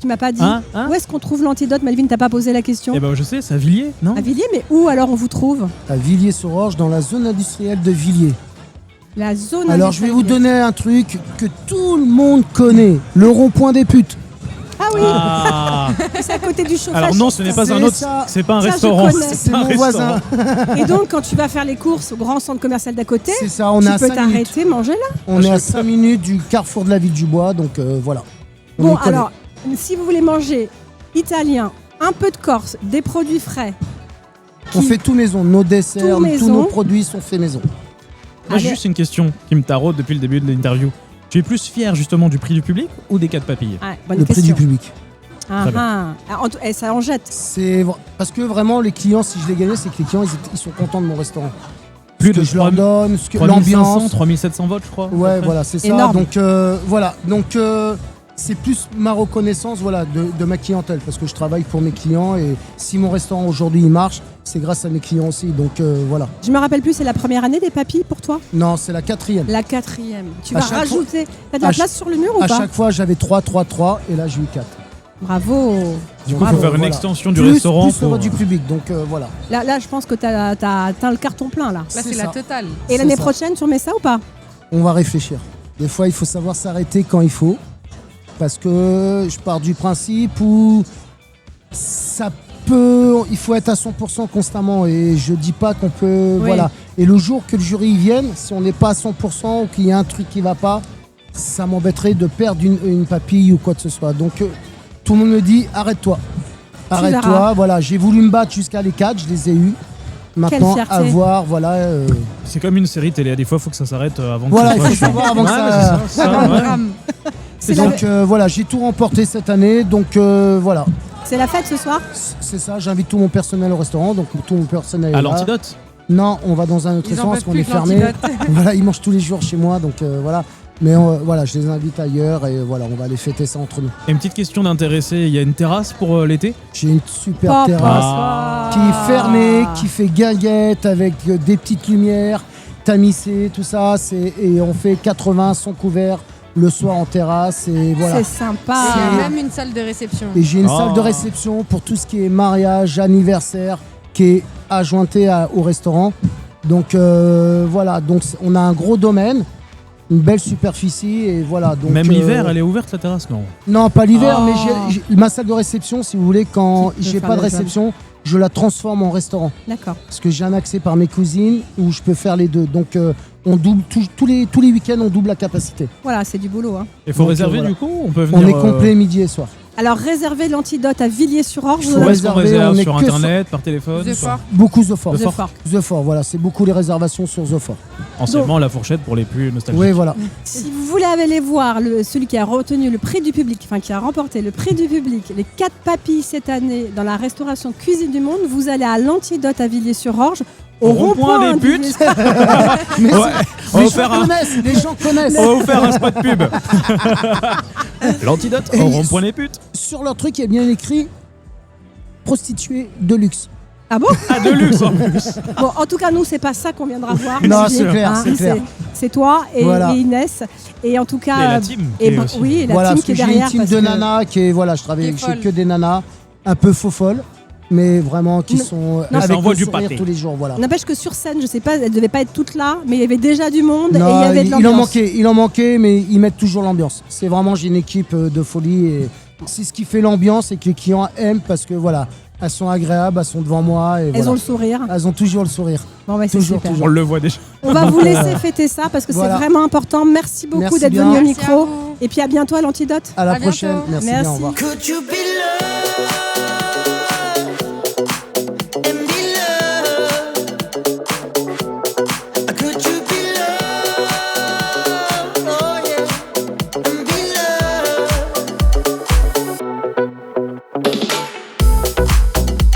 Tu m'as pas dit. Hein Où est-ce qu'on trouve l'antidote? Melvin, t'as pas posé la question. Eh ben je sais, c'est à Villiers, non? À Villiers, mais où alors on vous trouve? À Villiers-sur-Orge, dans la zone industrielle de Villiers. La zone. Alors, je vais vous industrielle. donner un truc que tout le monde connaît. Le rond-point des putes. Ah oui, Ah. c'est à côté du chauffage. Alors non, ce n'est pas C'est un autre, ça. c'est pas un Ça, je restaurant. connais. C'est un mon restaurant. voisin. Et donc, quand tu vas faire les courses au grand centre commercial d'à côté, C'est ça, on tu est à peux 5 minutes. t'arrêter, manger là. On est à 5 minutes du carrefour de la ville du Bois, donc voilà. On Bon, y connaît. alors, si vous voulez manger italien, un peu de Corse, des produits frais. On fait tout maison. Nos desserts, Tout maison. tous nos produits sont faits maison. Moi, j'ai Allez. juste une question qui me taraude depuis le début de l'interview. Tu es plus fier justement du prix du public ou des 4 papilles? Ouais, bonne Le prix question. du public. Ah, Très bien. ah. Ça en jette. Parce que vraiment, les clients, si je les gagnais, c'est que les clients, ils sont contents de mon restaurant. Plus Ce que de je leur 3 donne, ce que 3500, l'ambiance. 3700 votes, je crois. à peu Ouais, près. voilà, c'est ça. Énorme. Donc voilà. Donc c'est plus ma reconnaissance, voilà, de ma clientèle, parce que je travaille pour mes clients et si mon restaurant aujourd'hui il marche, c'est grâce à mes clients aussi. Donc voilà. Je me rappelle plus, c'est la première année des papilles pour toi? Non, c'est la 4e. La 4e. Tu À vas chaque rajouter. T'as de la à place sur le mur ou À pas? chaque fois, j'avais 3, 3, 3 et là j'ai eu 4. Bravo. Du coup, il faut faire une extension du plus, restaurant. Plus pour- du public, donc voilà. Là, je pense que t'as atteint le carton plein là. Là, C'est c'est ça. la totale. Et C'est l'année ça. prochaine, tu remets ça ou pas? On va réfléchir. Des fois, il faut savoir s'arrêter quand il faut. Parce que je pars du principe où il faut être à 100% constamment. Et je dis pas qu'on peut. Oui. Voilà. Et le jour que le jury y vienne, si on n'est pas à 100% ou qu'il y a un truc qui va pas, ça m'embêterait de perdre une papille ou quoi que ce soit. Donc tout le monde me dit arrête-toi. verras. Arrête-toi. Voilà. J'ai voulu me battre jusqu'à les 4, je les ai eus. Maintenant, fierté. à voir, voilà. C'est comme une série télé. Des fois, il faut que ça s'arrête avant que Voilà, ce il soit faut chiant. savoir avant que Ouais, ça- mais c'est ça, ouais. C'est la, Donc voilà, j'ai tout remporté cette année, donc voilà. c'est la fête ce soir? C'est ça, j'invite tout mon personnel au restaurant, donc tout mon personnel est À là. l'antidote. Non, on va dans un autre Ils en restaurant parce peuvent qu'on est plus de fermé. l'antidote. Voilà, ils mangent tous les jours chez moi, donc voilà. Mais voilà, je les invite ailleurs et voilà, on va aller fêter ça entre nous. Et une petite question d'intéressé, il y a une terrasse pour l'été? J'ai une super Papa. terrasse Ah. qui est fermée, qui fait guinguette avec des petites lumières, tamisées, tout ça. Et on fait 80 sons couverts le soir en terrasse et voilà. C'est sympa. Et il y a même une salle de réception. Et j'ai une Oh. salle de réception pour tout ce qui est mariage, anniversaire, qui est adjointée au restaurant. Donc voilà, donc on a un gros domaine, une belle superficie et voilà. Donc, Même l'hiver, elle est ouverte la terrasse, non? Non, pas l'hiver, Oh. mais ma salle de réception, si vous voulez, quand Tu peux j'ai faire pas de le job. réception, je la transforme en restaurant. D'accord. Parce que j'ai un accès par mes cousines où je peux faire les deux. Donc on double tous les week-ends, on double la capacité. Voilà, c'est du boulot. Hein. Il faut Donc, réserver voilà. du coup? On peut venir. On est complet midi et soir. Alors réservez l'antidote à Villiers-sur-Orge. Faut Où est-ce qu'on réserver, réserve on est sur que internet, par téléphone? The sur- Fort. Beaucoup The Fort. The Fort. The Fort, voilà, c'est beaucoup les réservations sur The Fort. Anciennement, la fourchette pour les plus nostalgiques. Oui, voilà. Si vous voulez aller voir celui qui a retenu le prix du public, enfin qui a remporté le prix du public, les 4 papilles cette année dans la restauration Cuisine du Monde, vous allez à l'antidote à Villiers-sur-Orge. Au rond-point des putes. Mais Ouais, on va les faire gens un- connaissent, les gens connaissent. On va vous faire un spot pub. L'antidote Et au rond-point des putes. Sur leur truc, il y a bien écrit prostituée de luxe. Ah bon? Ah, de luxe en plus. Bon, en tout cas, nous, c'est pas ça qu'on viendra voir. Non, Olivier, c'est clair, c'est clair. C'est toi et, Voilà. et Inès. Et en tout cas. Et la team. et qui est bon, aussi- oui, et la Voilà, team parce qui est que j'ai derrière. une team parce de que- nanas qui est, voilà, je travaille Qui est chez folle. que des nanas un peu faux folles, mais vraiment qui Non. sont ça avec envoie le du sourire pâté. tous les jours, voilà. N'empêche que sur scène, je sais pas, elle devait pas être toute là, mais il y avait déjà du monde et il y Non, avait de il en l'ambiance. manquait, mais ils mettent toujours l'ambiance. C'est vraiment, j'ai une équipe de folie et c'est ce qui fait l'ambiance et que les clients aiment parce que voilà, elles sont agréables, elles sont devant moi et Elles voilà. ont le sourire. Elles ont toujours le sourire. Bon, bah, c'est Toujours, super. toujours. On le voit déjà. On va vous laisser fêter ça parce que Voilà. c'est vraiment important. Merci beaucoup Merci d'être bien. venu au Merci à micro. vous. Et puis à bientôt à l'antidote. À la À bientôt. prochaine. Merci bien, au revoir. Could you be loved and be loved? Could you be loved? Oh yeah, and be loved.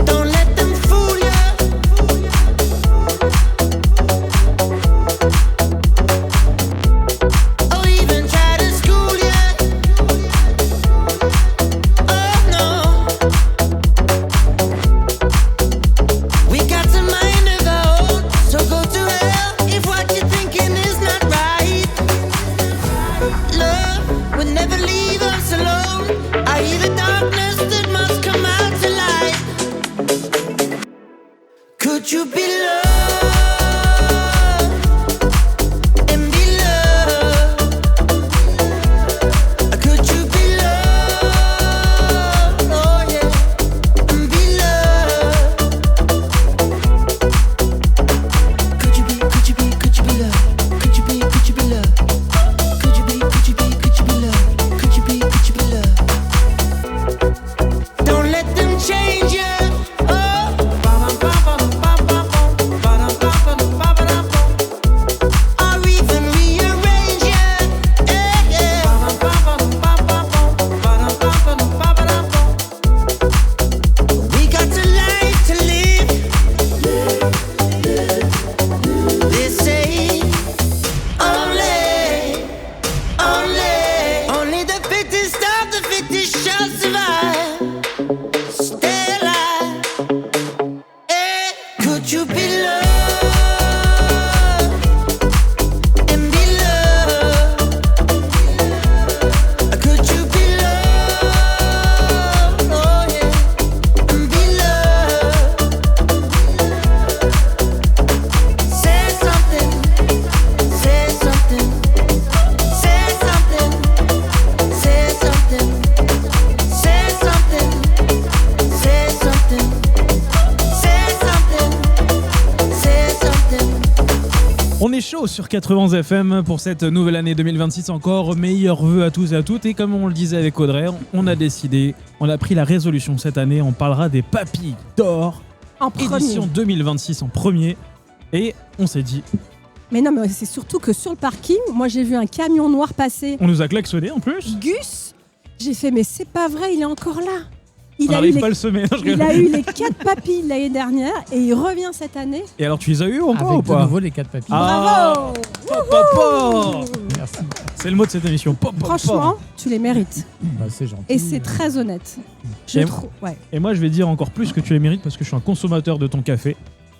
Don't let them fool you. Or even try to school you. Oh no. On est chaud sur 91 FM pour cette nouvelle année 2026 encore. Meilleurs vœux à tous et à toutes. Et comme on le disait avec Audrey, on a décidé, on a pris la résolution cette année, on parlera des papilles d'or. En premier. Édition 2026 en premier. Et on s'est dit, Mais non, mais c'est surtout que sur le parking, moi j'ai vu un camion noir passer. on nous a klaxonné en plus. Gus, j'ai fait, mais c'est pas vrai, il est encore là. On n'arrive pas à le semer. Non, je Il rigole. a eu les 4 papilles l'année dernière et il revient cette année. Et alors tu les as eu encore Avec ou de pas? nouveau les 4 papilles. Ah. Bravo. Pop. Merci. C'est le mot de cette émission. Pop, pop, Franchement, tu les mérites. Bah, c'est gentil. Et c'est très honnête. Je Et- trouve. Ouais. Et moi, je vais dire encore plus que tu les mérites parce que je suis un consommateur de ton café.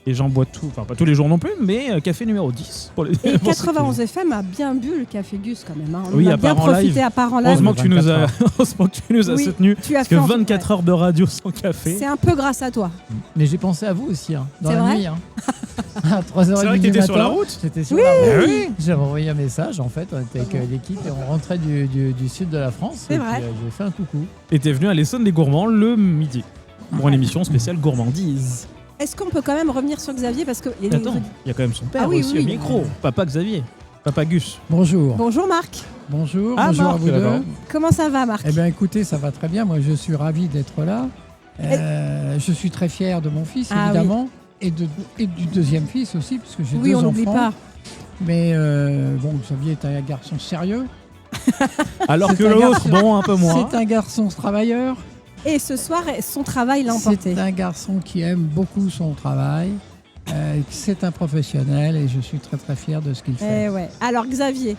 Et j'en bois tout, enfin pas tous les jours non plus, mais café numéro 10. Pour les, Et pour ceux qui- 91 FM a bien bu le café Gus quand même. Hein. On Oui, en a à bien part en live. profité à part en live. Heureusement que tu nous as, 24 heureusement que tu nous as Oui, soutenus. tu as Parce fait que en- 24 heures de radio sans café. C'est un peu grâce à toi. Mais j'ai pensé à vous aussi, hein, dans C'est la vrai nuit. Hein. À 3h30 C'est vrai que du t'étais sur matin, la route. J'étais sur Oui. la route. Ah oui. J'avais envoyé un message, en fait, on était avec l'équipe et on rentrait du sud de la France. C'est et vrai. puis, j'ai fait un coucou. Et t'es venu à l'Essonne des Gourmands le midi. Pour une émission spéciale gourmandise. Est-ce qu'on peut quand même revenir sur Xavier parce que il y a des- Attends, il y a quand même son père Ah oui, aussi oui, au oui. micro. Papa Xavier. Papa Gus. Bonjour. Bonjour Marc. Bonjour. Ah, Bonjour Marc, à vous d'accord. deux. Comment ça va Marc? Eh bien, écoutez, ça va très bien. Moi, je suis ravi d'être là. Je suis très fier de mon fils, Ah évidemment, et du deuxième fils aussi, puisque j'ai Oui, deux on enfants. n'oublie pas. Mais bon, Xavier est un garçon sérieux. Alors que C'est un l'autre, garçon- bon, un peu moins. C'est un garçon travailleur. Et ce soir, son travail l'a emporté. C'est un garçon qui aime beaucoup son travail. C'est un professionnel et je suis très très fier de ce qu'il fait. Eh ouais. Alors Xavier,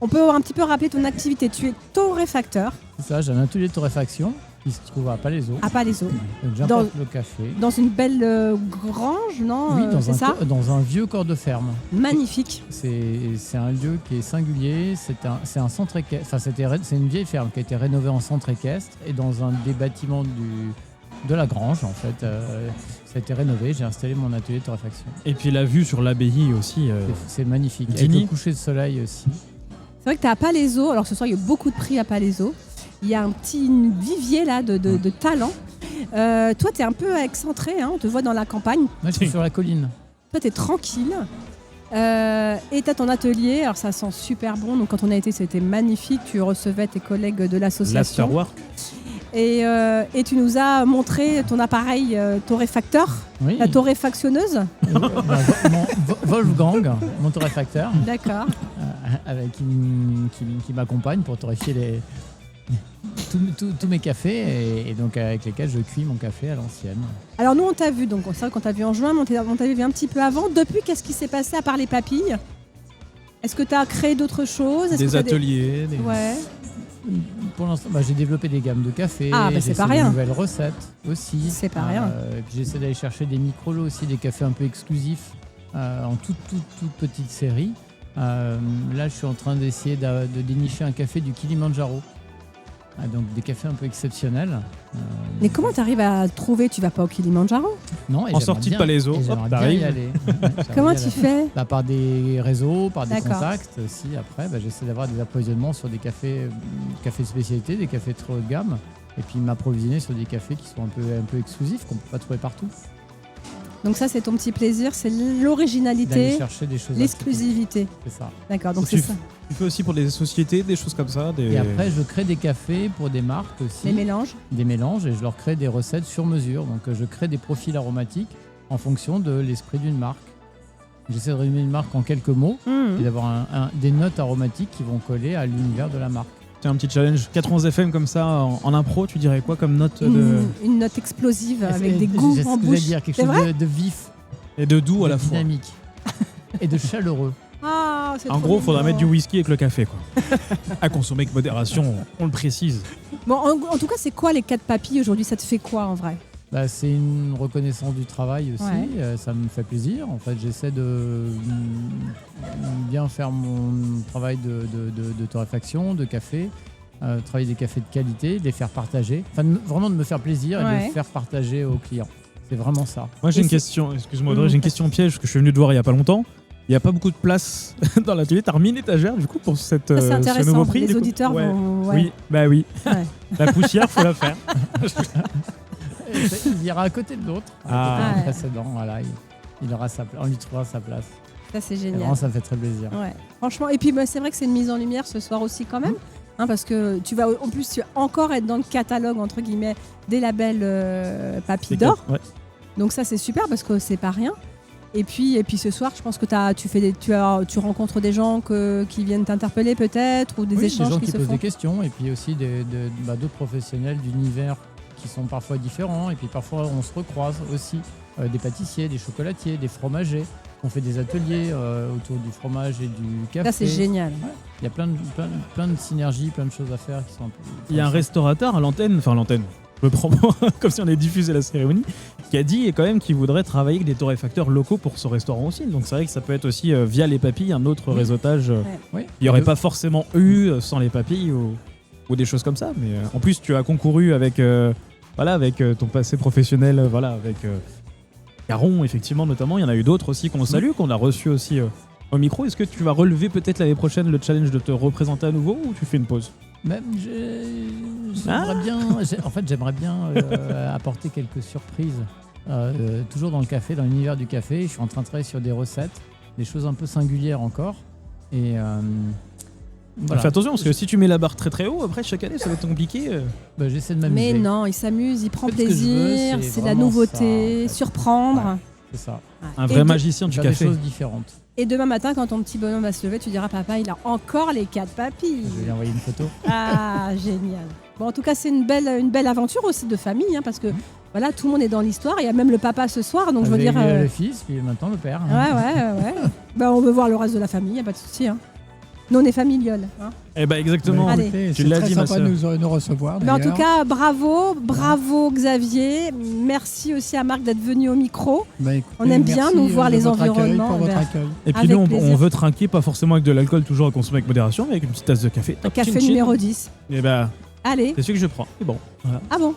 on peut un petit peu rappeler ton activité. Tu es torréfacteur C'est ça, j'ai un atelier de torréfaction qui se trouve à Palaiseau. à Palaiseau, Donc j'importe le café. dans une belle grange, non? Oui, C'est ça? dans un vieux corps de ferme. Magnifique. C'est un lieu qui est singulier. C'est un centre équestre. Enfin, c'est une vieille ferme qui a été rénovée en centre équestre et dans un des bâtiments de la grange, en fait. Ça a été rénové. J'ai installé mon atelier de torréfaction. Et puis la vue sur l'abbaye aussi. C'est magnifique. Dini. Avec le coucher de soleil aussi. C'est vrai que tu es à Palaiseau. Alors ce soir, il y a eu beaucoup de prix à Palaiseau. Il y a un petit vivier là de talent. Toi, tu es un peu excentré. Hein, on te voit dans la campagne. Moi, je suis sur la colline. Toi, tu es tranquille. Et tu as ton atelier. Alors ça sent super bon. Donc quand on a été, c'était magnifique. Tu recevais tes collègues de l'association. L'Afterwork. Et tu nous as montré ton appareil torréfacteur, Oui. la torréfactionneuse. Wolfgang, mon torréfacteur, D'accord. qui m'accompagne pour torréfier tous mes cafés et donc avec lesquels je cuis mon café à l'ancienne. Alors nous, on t'a vu, donc c'est vrai qu'on t'a vu en juin, mais on t'avait vu un petit peu avant. Depuis, qu'est-ce qui s'est passé à part les papilles? Est-ce que tu as créé d'autres choses? Est-ce que Des t'as ateliers. des- Ouais. Pour l'instant, j'ai développé des gammes de café, Ah, bah, c'est j'essaie pas de rien. nouvelles recettes aussi. C'est pas rien. Et puis j'essaie d'aller chercher des micro-lots aussi, des cafés un peu exclusifs en toute petite série. Là, je suis en train d'essayer de dénicher un café du Kilimandjaro. Donc des cafés un peu exceptionnels. Mais comment tu arrives à trouver? Tu vas pas au Kilimandjaro? Non, et En j'aimerais sortie de bien- Palaiseau, et hop, j'aimerais bien t'arrives. y aller. J'aimerais Comment bien tu aller. fais? Par des réseaux, par des D'accord. contacts aussi. Après, j'essaie d'avoir des approvisionnements sur des cafés de spécialité, des cafés très haut de gamme. Et puis m'approvisionner sur des cafés qui sont un peu exclusifs, qu'on ne peut pas trouver partout. Donc ça, c'est ton petit plaisir, c'est D'aller l'originalité, chercher des choses. l'exclusivité. C'est ça. D'accord, donc Tu c'est ça. Tu fais aussi pour des sociétés, des choses comme ça. Et après, je crée des cafés pour des marques aussi. Les mélanges. Des mélanges et je leur crée des recettes sur mesure. Donc je crée des profils aromatiques en fonction de l'esprit d'une marque. J'essaie de résumer une marque en quelques mots et d'avoir des notes aromatiques qui vont coller à l'univers de la marque. C'est un petit challenge. 91 FM comme ça, en impro, tu dirais quoi comme note de... Une note explosive avec Et des goûts c'est ce en que j'allais bouche. dire, quelque C'est chose vrai de vif, Et de doux à de la fois. dynamique et de chaleureux. Ah, c'est En trop gros, il faudra mignon. mettre du whisky avec le café, quoi. À consommer avec modération, on le précise. Bon, en tout cas, c'est quoi les 4 papilles aujourd'hui? Ça te fait quoi en vrai? C'est une reconnaissance du travail aussi, Ouais. ça me fait plaisir. En fait, j'essaie de bien faire mon travail de torréfaction, de café, travailler des cafés de qualité, de les faire partager. Enfin, vraiment de me faire plaisir et de Ouais. les faire partager aux clients. C'est vraiment ça. Moi, j'ai Et une c'est- question. Excuse-moi, Audrey, j'ai une question piège parce que je suis venu te voir il y a pas longtemps. Il n'y a pas beaucoup de place dans l'atelier. T'as remis une étagère du coup pour Ça, c'est ce intéressant. nouveau prix. Les du coup. auditeurs Ouais. vont. Ouais. Oui, bah oui. Ouais. La poussière, faut la faire. Il ira à côté de l'autre, Ah. à côté Ouais. du précédent. Voilà, on lui trouvera sa place. Ça, c'est Et génial. vraiment, ça me fait très plaisir. Ouais. Franchement, et puis c'est vrai que c'est une mise en lumière ce soir aussi quand même, parce que tu vas encore être dans le catalogue entre guillemets des labels Papy d'Or. Ouais. Donc ça c'est super parce que c'est pas rien. Et puis ce soir, je pense que tu rencontres des gens qui viennent t'interpeller peut-être ou des Oui, échanges des gens qui qui se posent font. des questions et puis aussi d'autres professionnels d'univers qui sont parfois différents et puis parfois on se recroise aussi. Des pâtissiers, des chocolatiers, des fromagers. On fait des ateliers autour du fromage et du café. Là c'est génial. Ouais. Il y a plein de synergies, plein de choses à faire qui sont un peu... Il y a un restaurateur à l'antenne, je me prends comme si on avait diffusé la cérémonie, qui a dit quand même qu'il voudrait travailler avec des torréfacteurs locaux pour ce restaurant aussi. Donc c'est vrai que ça peut être aussi via les papilles un autre réseautage. Oui. Il n'y aurait pas forcément eu sans les papilles ou des choses comme ça. Mais en plus tu as concouru avec ton passé professionnel, avec Caron effectivement notamment. Il y en a eu d'autres aussi qu'on salue, qu'on a reçus aussi au micro. Est-ce que tu vas relever peut-être l'année prochaine le challenge de te représenter à nouveau ou tu fais une pause? Même j'aimerais bien apporter quelques surprises. Toujours dans le café, dans l'univers du café. Je suis en train de travailler sur des recettes, des choses un peu singulières encore. Et voilà. Fais attention parce que si tu mets la barre très très haut, après chaque année ça va être compliqué. J'essaie de m'amuser. Mais non, il s'amuse, il prend En fait, ce que je plaisir, veux, c'est la vraiment nouveauté, ça. surprendre. Ouais, c'est ça. Un vrai magicien du Faire café. des choses différentes. Et demain matin, quand ton petit bonhomme va se lever, tu diras papa, il a encore les 4 papilles. Je vais lui envoyer une photo. Ah, génial. Bon, en tout cas, c'est une belle aventure aussi de famille, parce que voilà, tout le monde est dans l'histoire. Il y a même le papa ce soir, donc je veux dire. Le fils, puis maintenant le père. Ouais. On veut voir le reste de la famille, il n'y a pas de souci. Nous, on est familiole. Eh ben exactement. Allez. Écoutez, Tu c'est l'as très dit, ma sympa de sœur. nous recevoir. Mais en tout d'ailleurs. cas, bravo Xavier. Merci aussi à Marc d'être venu au micro. Bah, écoutez, On aime bien, merci, nous, voir de les votre accueil, environnements, pour votre ben, accueil. Et puis Avec nous, on plaisir. veut trinquer, pas forcément avec de l'alcool, toujours à consommer avec modération, mais avec une petite tasse de café. Un café numéro 10. Et bah, Allez. c'est celui que je prends. C'est bon. Voilà. Ah bon.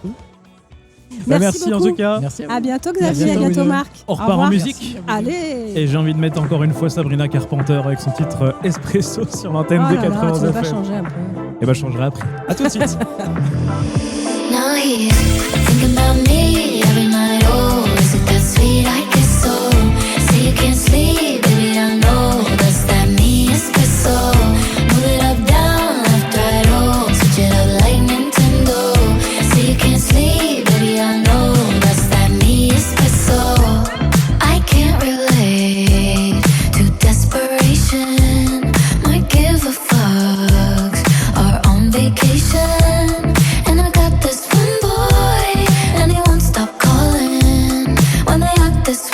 Merci en beaucoup. tout cas. Merci à vous. À bientôt Xavier, à bientôt, bientôt vous deux. Marc. On Au repart en revoir. musique. Allez. Et j'ai envie de mettre encore une fois Sabrina Carpenter avec son titre Espresso sur l'antenne Oh des là là, 80 tu veux pas FM. changer un peu. Et bah, je changerai après. À tout de suite. Now he's thinking about me every night. Oh, is it that sweet? I guess so. Say you can't sleep, baby, I know. Does that mean espresso? Move it up, down, left, right, oh. Switch it up like Nintendo. Say you can't sleep, baby, I know. Does that mean espresso? I can't relate to desperation. Might give a fuck. Are on vacation. And I got this one boy, and he won't stop calling. When they act this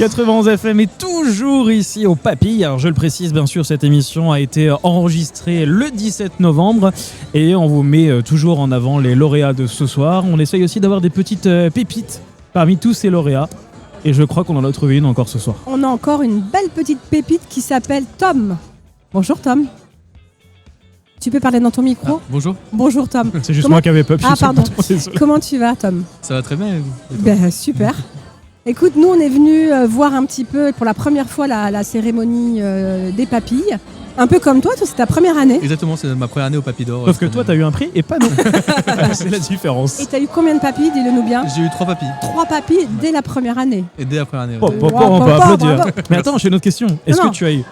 91 FM est toujours ici au Papilles. Alors je le précise, bien sûr, cette émission a été enregistrée le 17 novembre et on vous met toujours en avant les lauréats de ce soir. On essaye aussi d'avoir des petites pépites parmi tous ces lauréats et je crois qu'on en a trouvé une encore ce soir. On a encore une belle petite pépite qui s'appelle Tom. Bonjour Tom. Tu peux parler dans ton micro ? Bonjour. Bonjour Tom. C'est juste moi qui avais pas pu. Ah pardon. Comment tu vas Tom ? Ça va très bien et vous ? Ben, super. Écoute, nous on est venus voir un petit peu pour la première fois la cérémonie des papilles. Un peu comme toi, c'est ta première année. Exactement, c'est ma première année au Papilles d'Or. Sauf que toi, t'as eu un prix et pas nous. C'est la différence. Et t'as eu combien de papilles, dis-le-nous bien ? J'ai eu 3 papilles. 3 papilles dès la première année. Et dès la première année. On peut applaudir. Mais attends, j'ai une autre question. Est-ce que tu as eu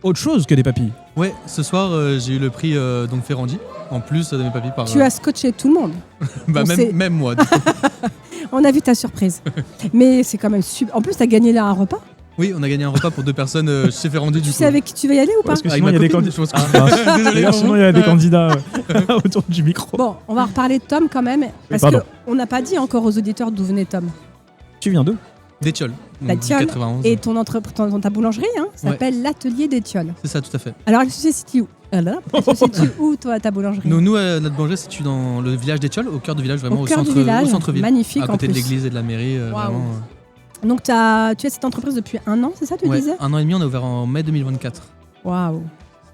autre chose que des papilles ? Ouais, ce soir, j'ai eu le prix donc Ferrandi, en plus de mes papilles. Tu as scotché tout le monde. Bah, même moi. Du coup. On a vu ta surprise. Mais c'est quand même super. En plus, t'as gagné là un repas. Oui, on a gagné un repas pour 2 personnes chez Ferrandi. Tu sais avec qui tu vas y aller ou pas ? Parce que sinon, il y a des candidats. Désolé, sinon, il y a des candidats autour du micro. Bon, on va reparler de Tom quand même. Parce qu'on n'a pas dit encore aux auditeurs d'où venait Tom. Tu viens d'où ? D'Étiole. D'Étiole. Et ta boulangerie s'appelle l'Atelier d'Étiole. C'est ça, tout à fait. Alors, elle se situe où ? Elle se situe où, toi, ta boulangerie ? Nous, notre boulangerie se situe dans le village d'Étiole, au cœur du village, vraiment au centre-ville. Magnifique, à côté de l'église et de la mairie. Vraiment. Donc, tu as cette entreprise depuis 1 an, c'est ça, tu disais ? 1 an et demi, on a ouvert en mai 2024. Waouh.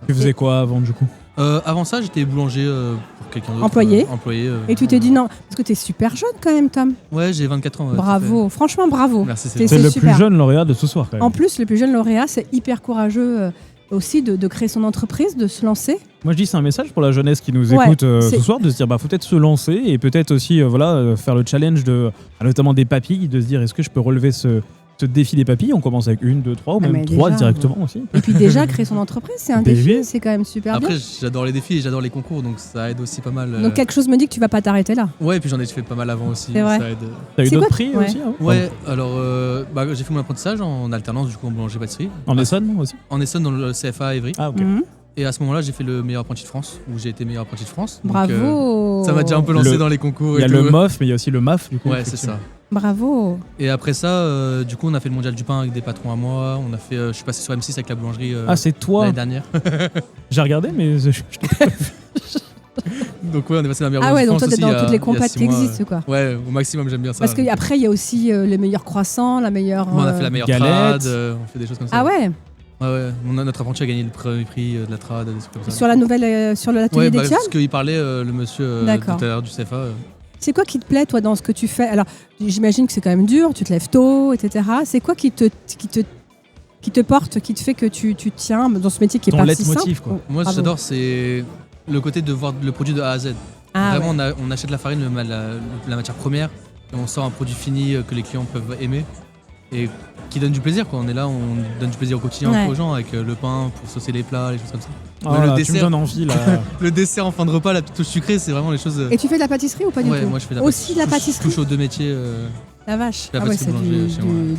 Tu faisais quoi avant, du coup ? Avant ça, j'étais boulanger pour quelqu'un d'autre. Employé. Et tu t'es dit non, parce que t'es super jeune quand même, Tom. Ouais, j'ai 24 ans. Bravo, franchement bravo. Merci, c'est le plus jeune lauréat de ce soir quand même. En plus, le plus jeune lauréat, c'est hyper courageux aussi de créer son entreprise, de se lancer. Moi je dis c'est un message pour la jeunesse qui nous écoute ce soir, de se dire faut peut-être se lancer et peut-être aussi faire le challenge notamment des papilles, de se dire est-ce que je peux relever ce défi des papilles. On commence avec 1, 2, 3 ou même 3 directement aussi. Et puis déjà créer son entreprise, c'est un défi, c'est quand même super bien. Après j'adore les défis et j'adore les concours, donc ça aide aussi pas mal. Donc quelque chose me dit que tu vas pas t'arrêter là. Ouais, et puis j'en ai fait pas mal avant aussi. C'est vrai. Ça aide. T'as eu d'autres prix aussi Ouais, alors j'ai fait mon apprentissage en alternance du coup en boulangerie-pâtisserie. En Essonne aussi. En Essonne dans le CFA à Évry. Ah ok. Et à ce moment-là, j'ai fait le meilleur apprenti de France, où j'ai été meilleur apprenti de France. Bravo. Donc, ça m'a déjà un peu lancé dans les concours. Il y a le MOF, mais il y a aussi le MAF du coup. Ouais, c'est ça. Bravo. Et après ça, du coup, on a fait le mondial du pain avec des patrons à moi. Je suis passé sur M6 avec la boulangerie. C'est toi. L'année dernière. J'ai regardé, mais je t'ai pas vu. Donc ouais, on est passé la meilleure Ah ouais, donc toi aussi, t'es dans toutes les compètes qui existent quoi. Ouais, au maximum j'aime bien ça. Parce qu'après il y a aussi les meilleurs croissants, la meilleure. On a fait la meilleure galette. trad, on fait des choses comme ça. Ah ouais. Ouais, notre apprenti a gagné le premier prix de la trad, des trucs comme ça. Sur la nouvelle, sur l'atelier d'Étiole. Parce qu'il parlait le monsieur tout à l'heure du CFA. C'est quoi qui te plaît toi dans ce que tu fais ? Alors j'imagine que c'est quand même dur, tu te lèves tôt, etc. C'est quoi qui te porte, qui te fait que tu tiens dans ce métier qui est pas si simple quoi. Moi, ce que j'adore, c'est le côté de voir le produit de A à Z. Vraiment, on achète la farine, la matière première, et on sort un produit fini que les clients peuvent aimer et qui donne du plaisir. Quoi. On est là, on donne du plaisir au quotidien aux gens avec le pain pour saucer les plats, les choses comme ça. Le dessert, tu me donnes envie là. Le dessert en fin de repas, la touche sucrée, c'est vraiment les choses. Et tu fais de la pâtisserie ou pas du tout ? Moi je fais de la pâtisserie. Aussi de la pâtisserie. Je touche aux 2 métiers. La vache. Ah ouais, c'est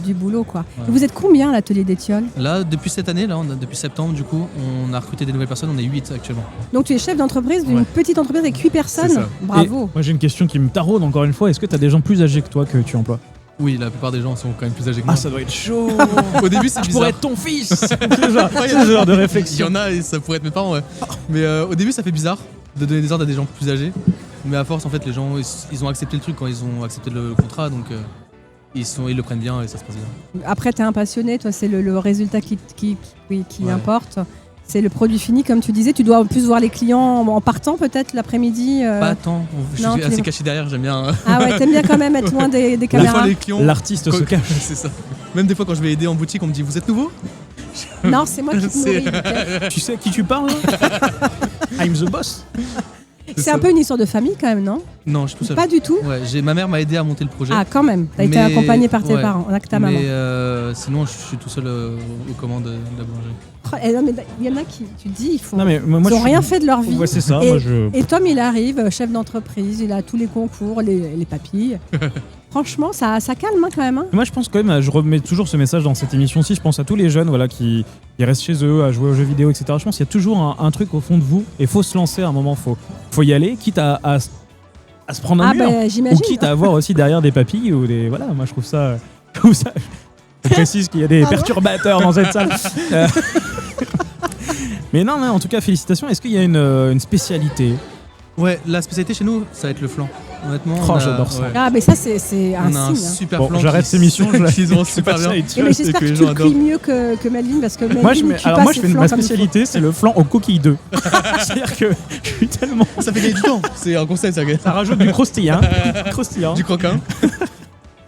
du boulot quoi. Ouais. Vous êtes combien à l'atelier d'Étiole ? Là, depuis cette année, depuis septembre, du coup, on a recruté des nouvelles personnes. On est 8 actuellement. Donc tu es chef d'entreprise d'une petite entreprise avec 8 personnes. C'est ça. Bravo. Moi j'ai une question qui me taraude encore une fois. Est-ce que tu as des gens plus âgés que toi que tu emploies ? Oui, la plupart des gens sont quand même plus âgés que moi. Ah, ça doit être chaud. Au début, c'est bizarre. Je pourrais être ton fils. Ce genre de réflexion. Il y en a et ça pourrait être mes parents, ouais. Mais au début, ça fait bizarre de donner des ordres à des gens plus âgés. Mais à force, en fait, les gens, ils ont accepté le truc quand ils ont accepté le contrat, donc ils le prennent bien et ça se passe bien. Après, t'es un passionné, toi, c'est le résultat qui importe. C'est le produit fini, comme tu disais. Tu dois en plus voir les clients en partant peut-être l'après-midi. Pas tant. Je suis assez caché derrière, j'aime bien. Ah ouais, t'aimes bien quand même être loin des caméras. Des fois, les clients, l'artiste se cache. C'est ça. Même des fois, quand je vais aider en boutique, on me dit vous êtes nouveau ? Non, c'est moi qui te nourris. Okay. Tu sais à qui tu parles là ? I'm the boss. C'est un peu une histoire de famille quand même, non ? Non, je suis tout seul. Pas du tout. Ouais, ma mère m'a aidé à monter le projet. Ah, quand même. T'as été accompagné par tes parents, avec ta maman. Mais sinon, je suis tout seul aux commandes de la boulangerie. Il y en a qui, tu te dis, ils n'ont rien fait de leur vie. Ouais, c'est ça. Et Tom, il arrive, chef d'entreprise, il a tous les concours, les papilles. Franchement, ça calme quand même. Moi, je pense quand même, je remets toujours ce message dans cette émission-ci. Je pense à tous les jeunes qui restent chez eux à jouer aux jeux vidéo, etc. Je pense qu'il y a toujours un truc au fond de vous et il faut se lancer à un moment. Faut y aller, quitte à se prendre un mur. J'imagine. Ou quitte à avoir aussi derrière des papilles ou des. Voilà, moi, je trouve ça On précise qu'il y a des perturbateurs dans cette salle. Mais non, en tout cas, félicitations. Est-ce qu'il y a une spécialité? Ouais, la spécialité chez nous, ça va être le flan. Honnêtement, Oh, j'adore ça. Ah, mais ça, c'est un on a un signe. super Bon, flan. j'arrête cette émission. Qu'ils ont super bien. Mais j'espère que les tu gens le adorent. cuis mieux que Melvin, parce que Melvin, Moi, je je fais ma spécialité, c'est le flan aux coquilles d'œufs. C'est-à-dire que je suis tellement. Ça fait gagner du temps. C'est un conseil, ça. Ça rajoute du croustillant. Croustillant. Du croquin.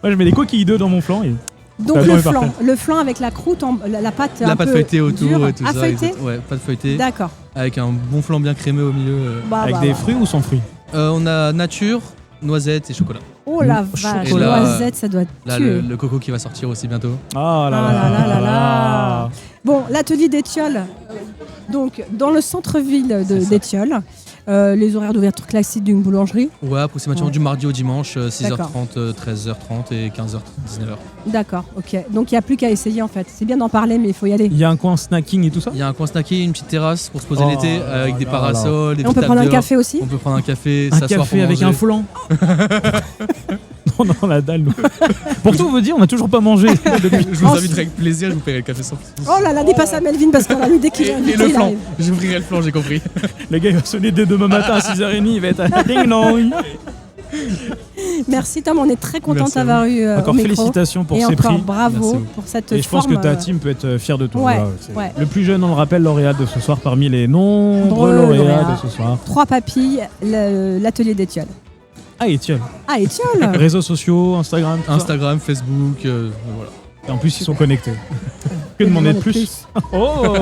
Moi, je mets des coquilles d'œufs dans mon flan. Et... Donc Ça, le flan avec la croûte, la pâte La un pâte peu feuilletée autour dure. et tout Ah, ça. feuilletée exact. Ouais, pâte feuilletée. D'accord. Avec un bon flan bien crémeux au milieu. Avec des fruits ou sans fruits? On a nature, noisettes et chocolat. Oh la vache, Et là- noisette, ça doit Là, tuer. le coco qui va sortir aussi bientôt. Oh là là. Bon, l'atelier d'Étiole, donc dans le centre-ville d'Étiole, les horaires d'ouverture classiques d'une boulangerie. Ouais, approximativement Ouais. du mardi au dimanche, D'accord. 6h30, 13h30 et 15h, 19h. D'accord, ok. Donc il n'y a plus qu'à essayer en fait. C'est bien d'en parler, mais il faut y aller. Il y a un coin snacking et tout ça? Il y a un coin snacking, une petite terrasse pour se poser Oh l'été avec des là parasols, des Et on peut petites prendre un tables dehors. café aussi? On peut prendre un café, Un s'asseoir café pour avec manger. un flan. Non, la dalle. Nous. Pour tout vous dire, on n'a toujours pas mangé. Je vous inviterai avec plaisir, je vous paierai le café sans souci. Oh là là, dis pas ça à Melvin parce qu'on a eu dès qu'il est Et invité, le il flan, arrive. j'ouvrirai le flan, j'ai compris. Le gars il va sonner dès demain matin à 6h30, il va être à ding dong. Merci Tom, on est très content de Merci à t'avoir vous. eu Encore au micro. félicitations pour et ces encore prix. bravo Merci. pour cette Et je pense forme, que ta team peut être fière de toi. Ouais, Voilà, c'est ouais. Le plus jeune, on le rappelle, lauréat de ce soir parmi les nombreux Nombreux lauréats lauréats. de ce soir. 3 papilles, l'atelier d'Étiole. Ah, Étiole. Ah, Étiole. Réseaux sociaux, Instagram. tout ça. Instagram, Facebook, voilà. Et en plus, ils sont connectés. Que demander de plus? Oh.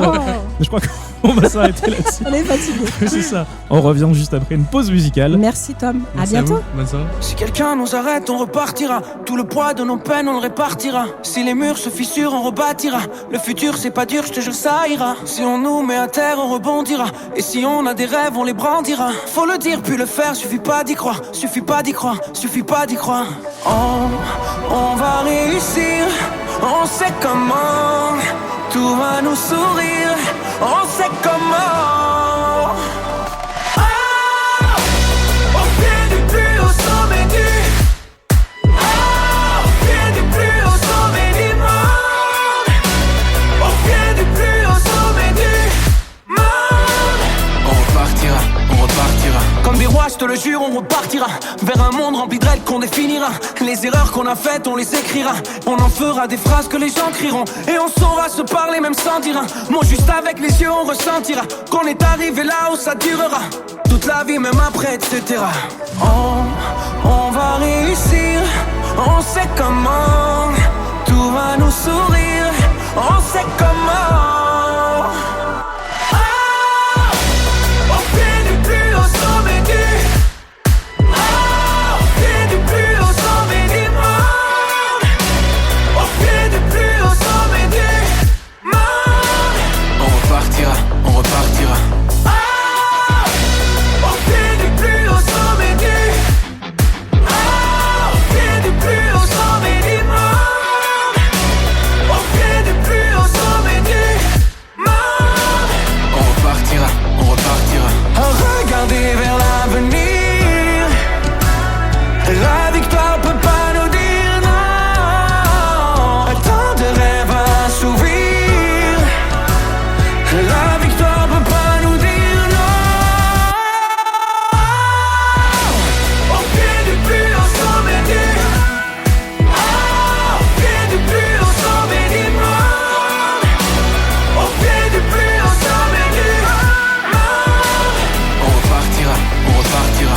Je crois qu'on va s'arrêter là-dessus. On est fatigué. C'est ça. On revient juste après une pause musicale. Merci Tom. Merci à bientôt. vous. Bonne soirée. Si quelqu'un nous arrête, on repartira. Tout le poids de nos peines, on le répartira. Si les murs se fissurent, on rebâtira. Le futur, c'est pas dur, je te jure, ça ira. Si on nous met à terre, on rebondira. Et si on a des rêves, on les brandira. Faut le dire, puis le faire, suffit pas d'y croire. Suffit pas d'y croire, suffit pas d'y croire. On va réussir, on sait comment. Tout va nous sourire, on sait comment. Au pied du plus haut sommet du au pied du plus haut sommet du monde. Au pied du plus haut sommet du monde. On repartira, on repartira. Comme des rois, je te le jure, on repartira vers un monde rempli de règles qu'on définira. Les erreurs qu'on a faites, on les écrira. On en fera des phrases que les gens crieront. Et on saura se parler même sans dire un mot. Juste avec les yeux, on ressentira qu'on est arrivé là où ça durera toute la vie, même après, etc. On va réussir, on sait comment. Tout va nous sourire, on sait comment. Au pied du plus haut sommet du au pied du plus haut sommet du monde. Au pied du plus haut sommet du monde. On repartira, on repartira. Au pied du plus haut sommet du au pied du plus haut sommet du monde. Au pied du plus haut sommet du monde. On repartira, on repartira. Regardez vers l'avenir. La victoire peut pas nous dire non. Tant de rêves à assouvir. La victoire peut pas nous dire non. Au pied du plus haut sommet du au pied du plus haut sommet du monde. Au pied du plus haut sommet du monde. On repartira, on repartira.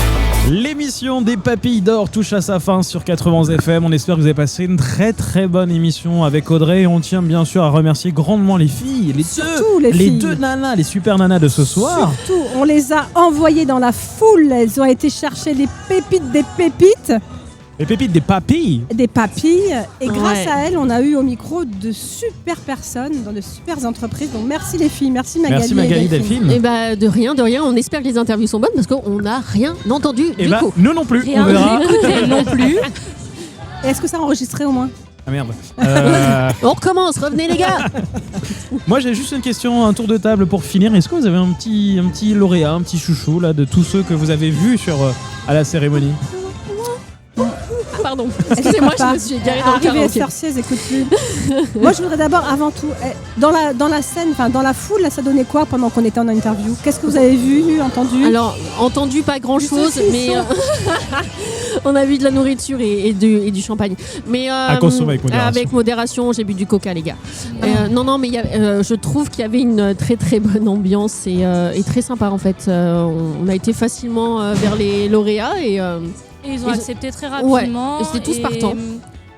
L'émission des Papilles d'Or touche à sa fin sur 91 FM. On espère que vous avez passé une très très bonne émission avec Audrey. Et on tient bien sûr à remercier grandement les filles, Surtout les filles. deux nanas, les super nanas de ce soir. Surtout, on les a envoyées dans la foule. Elles ont été chercher les pépites des pépites, Les pépites des papilles. des papilles. Et grâce Ouais. à elles, on a eu au micro de super personnes dans de super entreprises. Donc merci les filles, merci Magali. Merci et Magali, Delphine. Delphine. Et bah de rien. On espère que les interviews sont bonnes parce qu'on n'a rien entendu Et du bah, coup. nous non plus, Rien on verra. écouté non plus. Et est-ce que ça a enregistré au moins? Ah merde. On recommence, revenez les gars. Moi j'ai juste une question, un tour de table pour finir. Est-ce que vous avez un petit lauréat, un petit chouchou là, de tous ceux que vous avez vus sur, à la cérémonie? Pardon. Elle Excusez-moi, s'écoute pas. je me suis égarée dans le Arrivée à se karaoké. faire sieste, écoute plus. Moi, je voudrais d'abord, avant tout, dans la scène, enfin dans la foule, là, ça donnait quoi pendant qu'on était en interview? Qu'est-ce que vous avez vu, entendu? Alors, entendu pas grand-chose, Du saucisson. mais on a vu de la nourriture et du champagne. Mais À consommer avec modération. Avec modération, j'ai bu du coca, les gars. Non, mais je trouve qu'il y avait une très très bonne ambiance et très sympa en fait. On a été facilement vers les lauréats et ils ont ils- accepté très rapidement. Ouais, ils étaient tous partants.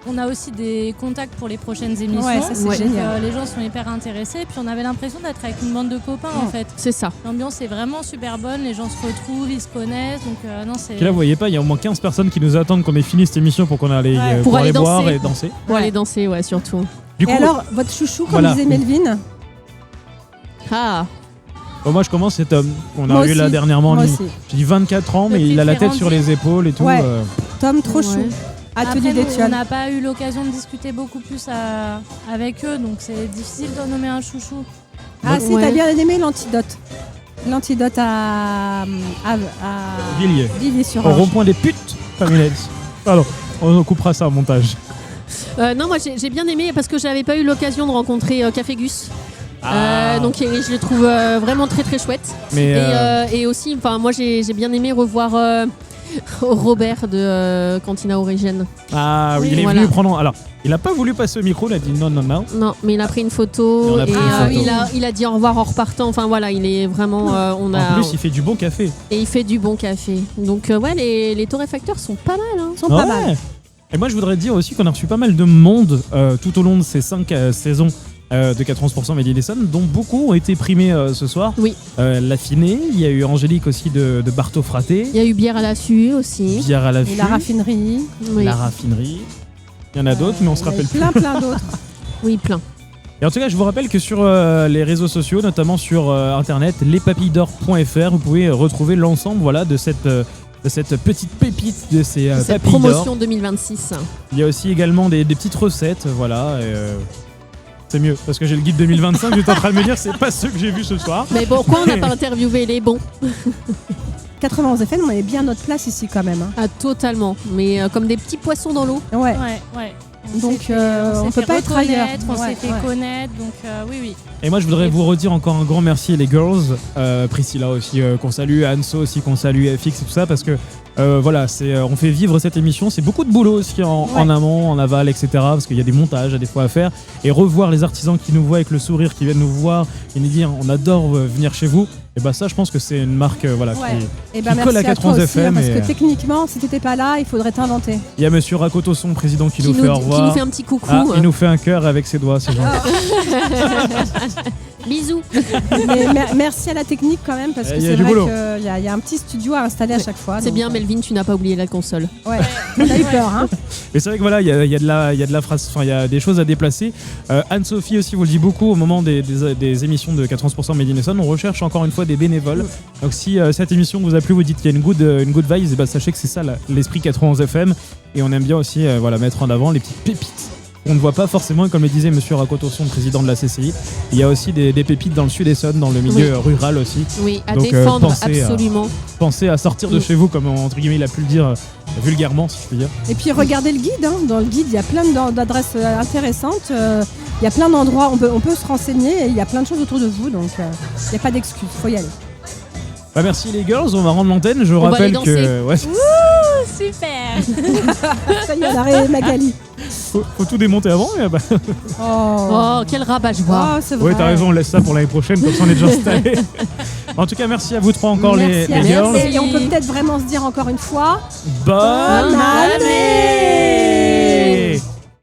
On a aussi des contacts pour les prochaines émissions. Ouais, ça, c'est Donc, génial. les gens sont hyper intéressés. Puis on avait l'impression d'être avec une bande de copains en fait. C'est ça. L'ambiance est vraiment super bonne. Les gens se retrouvent, ils se connaissent. Donc non, c'est. Puis là, vous voyez pas, il y a au moins 15 personnes qui nous attendent qu'on ait fini cette émission pour qu'on aille Ouais. pour aller boire danser. et danser. Pour aller danser, ouais, surtout. Du coup, Et alors, votre chouchou, comme voilà. disait Melvin? Ah, bon, moi je commence, c'est Tom, qu'on a Moi eu là aussi. dernièrement en Moi ligne. aussi. J'ai dit 24 ans, mais Le il a la tête préférant sur dit- les épaules et tout. Ouais. Tom, trop Ouais. chou. Atelier Après, des nous, on Tioles. n'a pas eu l'occasion de discuter beaucoup plus avec eux, donc c'est difficile de nommer un chouchou. Ah, si, Ouais. t'as bien aimé l'antidote. L'antidote à Villiers. Au Villiers-sur-Orge. rond-point des putes, Paminette. Pardon, on coupera ça au montage. non, moi j'ai bien aimé parce que j'avais pas eu l'occasion de rencontrer Café Gus. Donc je le trouve vraiment très très chouette. Mais, Et aussi, enfin moi j'ai bien aimé revoir Robert de Cantina Origène. Ah oui, il est Voilà. venu prendre. Alors, il a pas voulu passer au micro, il a dit non. Non, mais il a pris une photo Et on a et pris une photo. il a dit au revoir en repartant. Enfin voilà, il est vraiment. On a, En plus, il fait du bon café. et il fait du bon café. Donc ouais, les torréfacteurs sont pas mal. Hein. Sont pas Ouais. mal. Et moi, je voudrais dire aussi qu'on a reçu pas mal de monde tout au long de ces 5 saisons de 91% Made in Essonne, dont beaucoup ont été primés ce soir. Oui. L'affiné, il y a eu Angélique aussi de Barto Fraté, Il y a eu Bière à l'affût aussi. Pierre à la Et la raffinerie. Oui, la raffinerie. Il y en a d'autres, mais on se rappelle plus. Plein d'autres. oui plein. Et en tout cas, je vous rappelle que sur les réseaux sociaux, notamment sur internet, lespapilles-d'or.fr, vous pouvez retrouver l'ensemble voilà, de cette petite pépite de ces Cette papilles d'or. promotion 2026. Il y a aussi également des petites recettes, voilà. Et, c'est mieux, parce que j'ai le guide 2025, j'étais en train de me dire, c'est pas ceux que j'ai vus ce soir. Mais pourquoi on n'a pas interviewé les bons? 91 FM, on est bien notre place ici quand même. Hein. Ah, totalement. Mais comme des petits poissons dans l'eau. Ouais. Ouais. Donc, s'est fait- on s'est peut pas fait être ailleurs. reconnaître, On Ouais, s'est fait ouais. connaître, donc oui. Et moi, je voudrais vous redire encore un grand merci, les girls. Priscilla aussi, qu'on salue, Anso aussi, qu'on salue, FX et tout ça, parce que voilà, on fait vivre cette émission. C'est beaucoup de boulot aussi en amont, en aval, etc. Parce qu'il y a des montages des fois à faire. Et revoir les artisans qui nous voient avec le sourire, qui viennent nous voir et nous dire on adore venir chez vous. Et bah ça, je pense que c'est une marque voilà, Ouais. qui Et ben colle merci à à toi 91 aussi, hein, FM. parce et, que techniquement, si t'étais pas là, il faudrait t'inventer. il y a monsieur Rakoto, son président, qui nous fait au Qui revoir. nous fait un petit coucou. Ah, il nous fait un cœur avec ses doigts, c'est gentil. Bisous. Mais merci à la technique quand même, parce que Il y a c'est du vrai boulot. qu'il y a un petit studio à installer à chaque fois. C'est donc, bien, Melvin, tu n'as pas oublié la console. Ouais, on a eu peur. Hein. Mais c'est vrai que voilà, il y a de la phrase, enfin il y a des choses à déplacer. Anne-Sophie aussi vous le dit beaucoup au moment des émissions de 91% Made in Essonne, on recherche encore une fois des bénévoles. Donc si cette émission vous a plu, vous dites qu'il y a une good vibes, et bah, sachez que c'est ça l'esprit 91 FM, et on aime bien aussi voilà, mettre en avant les petites pépites. On ne voit pas forcément, et comme le disait monsieur Rakotoson, président de la CCI, il y a aussi des pépites dans le sud Essonne, dans le milieu rural aussi. Oui, à Donc, défendre pensez absolument. Pensez à sortir de chez vous, comme entre guillemets il a pu le dire vulgairement, si je puis dire. Et puis regardez le guide. Hein. Dans le guide, il y a plein d'adresses intéressantes. Il y a plein d'endroits, on peut se renseigner, et il y a plein de choses autour de vous, donc il n'y a pas d'excuse, faut y aller. Bah merci les girls, on va rendre l'antenne. Je On va rappelle aller que ouais, Ouh, super. Ça y est, on a arrêté Magali. faut tout démonter avant. Et bah... Oh, quel rabat-joie. Oh, c'est vrai. Oui, t'as raison, on laisse ça pour l'année prochaine, comme ça on est déjà installé. En tout cas, merci à vous trois encore, Merci les à girls. vous. Et on peut peut-être vraiment se dire encore une fois. Bonne année.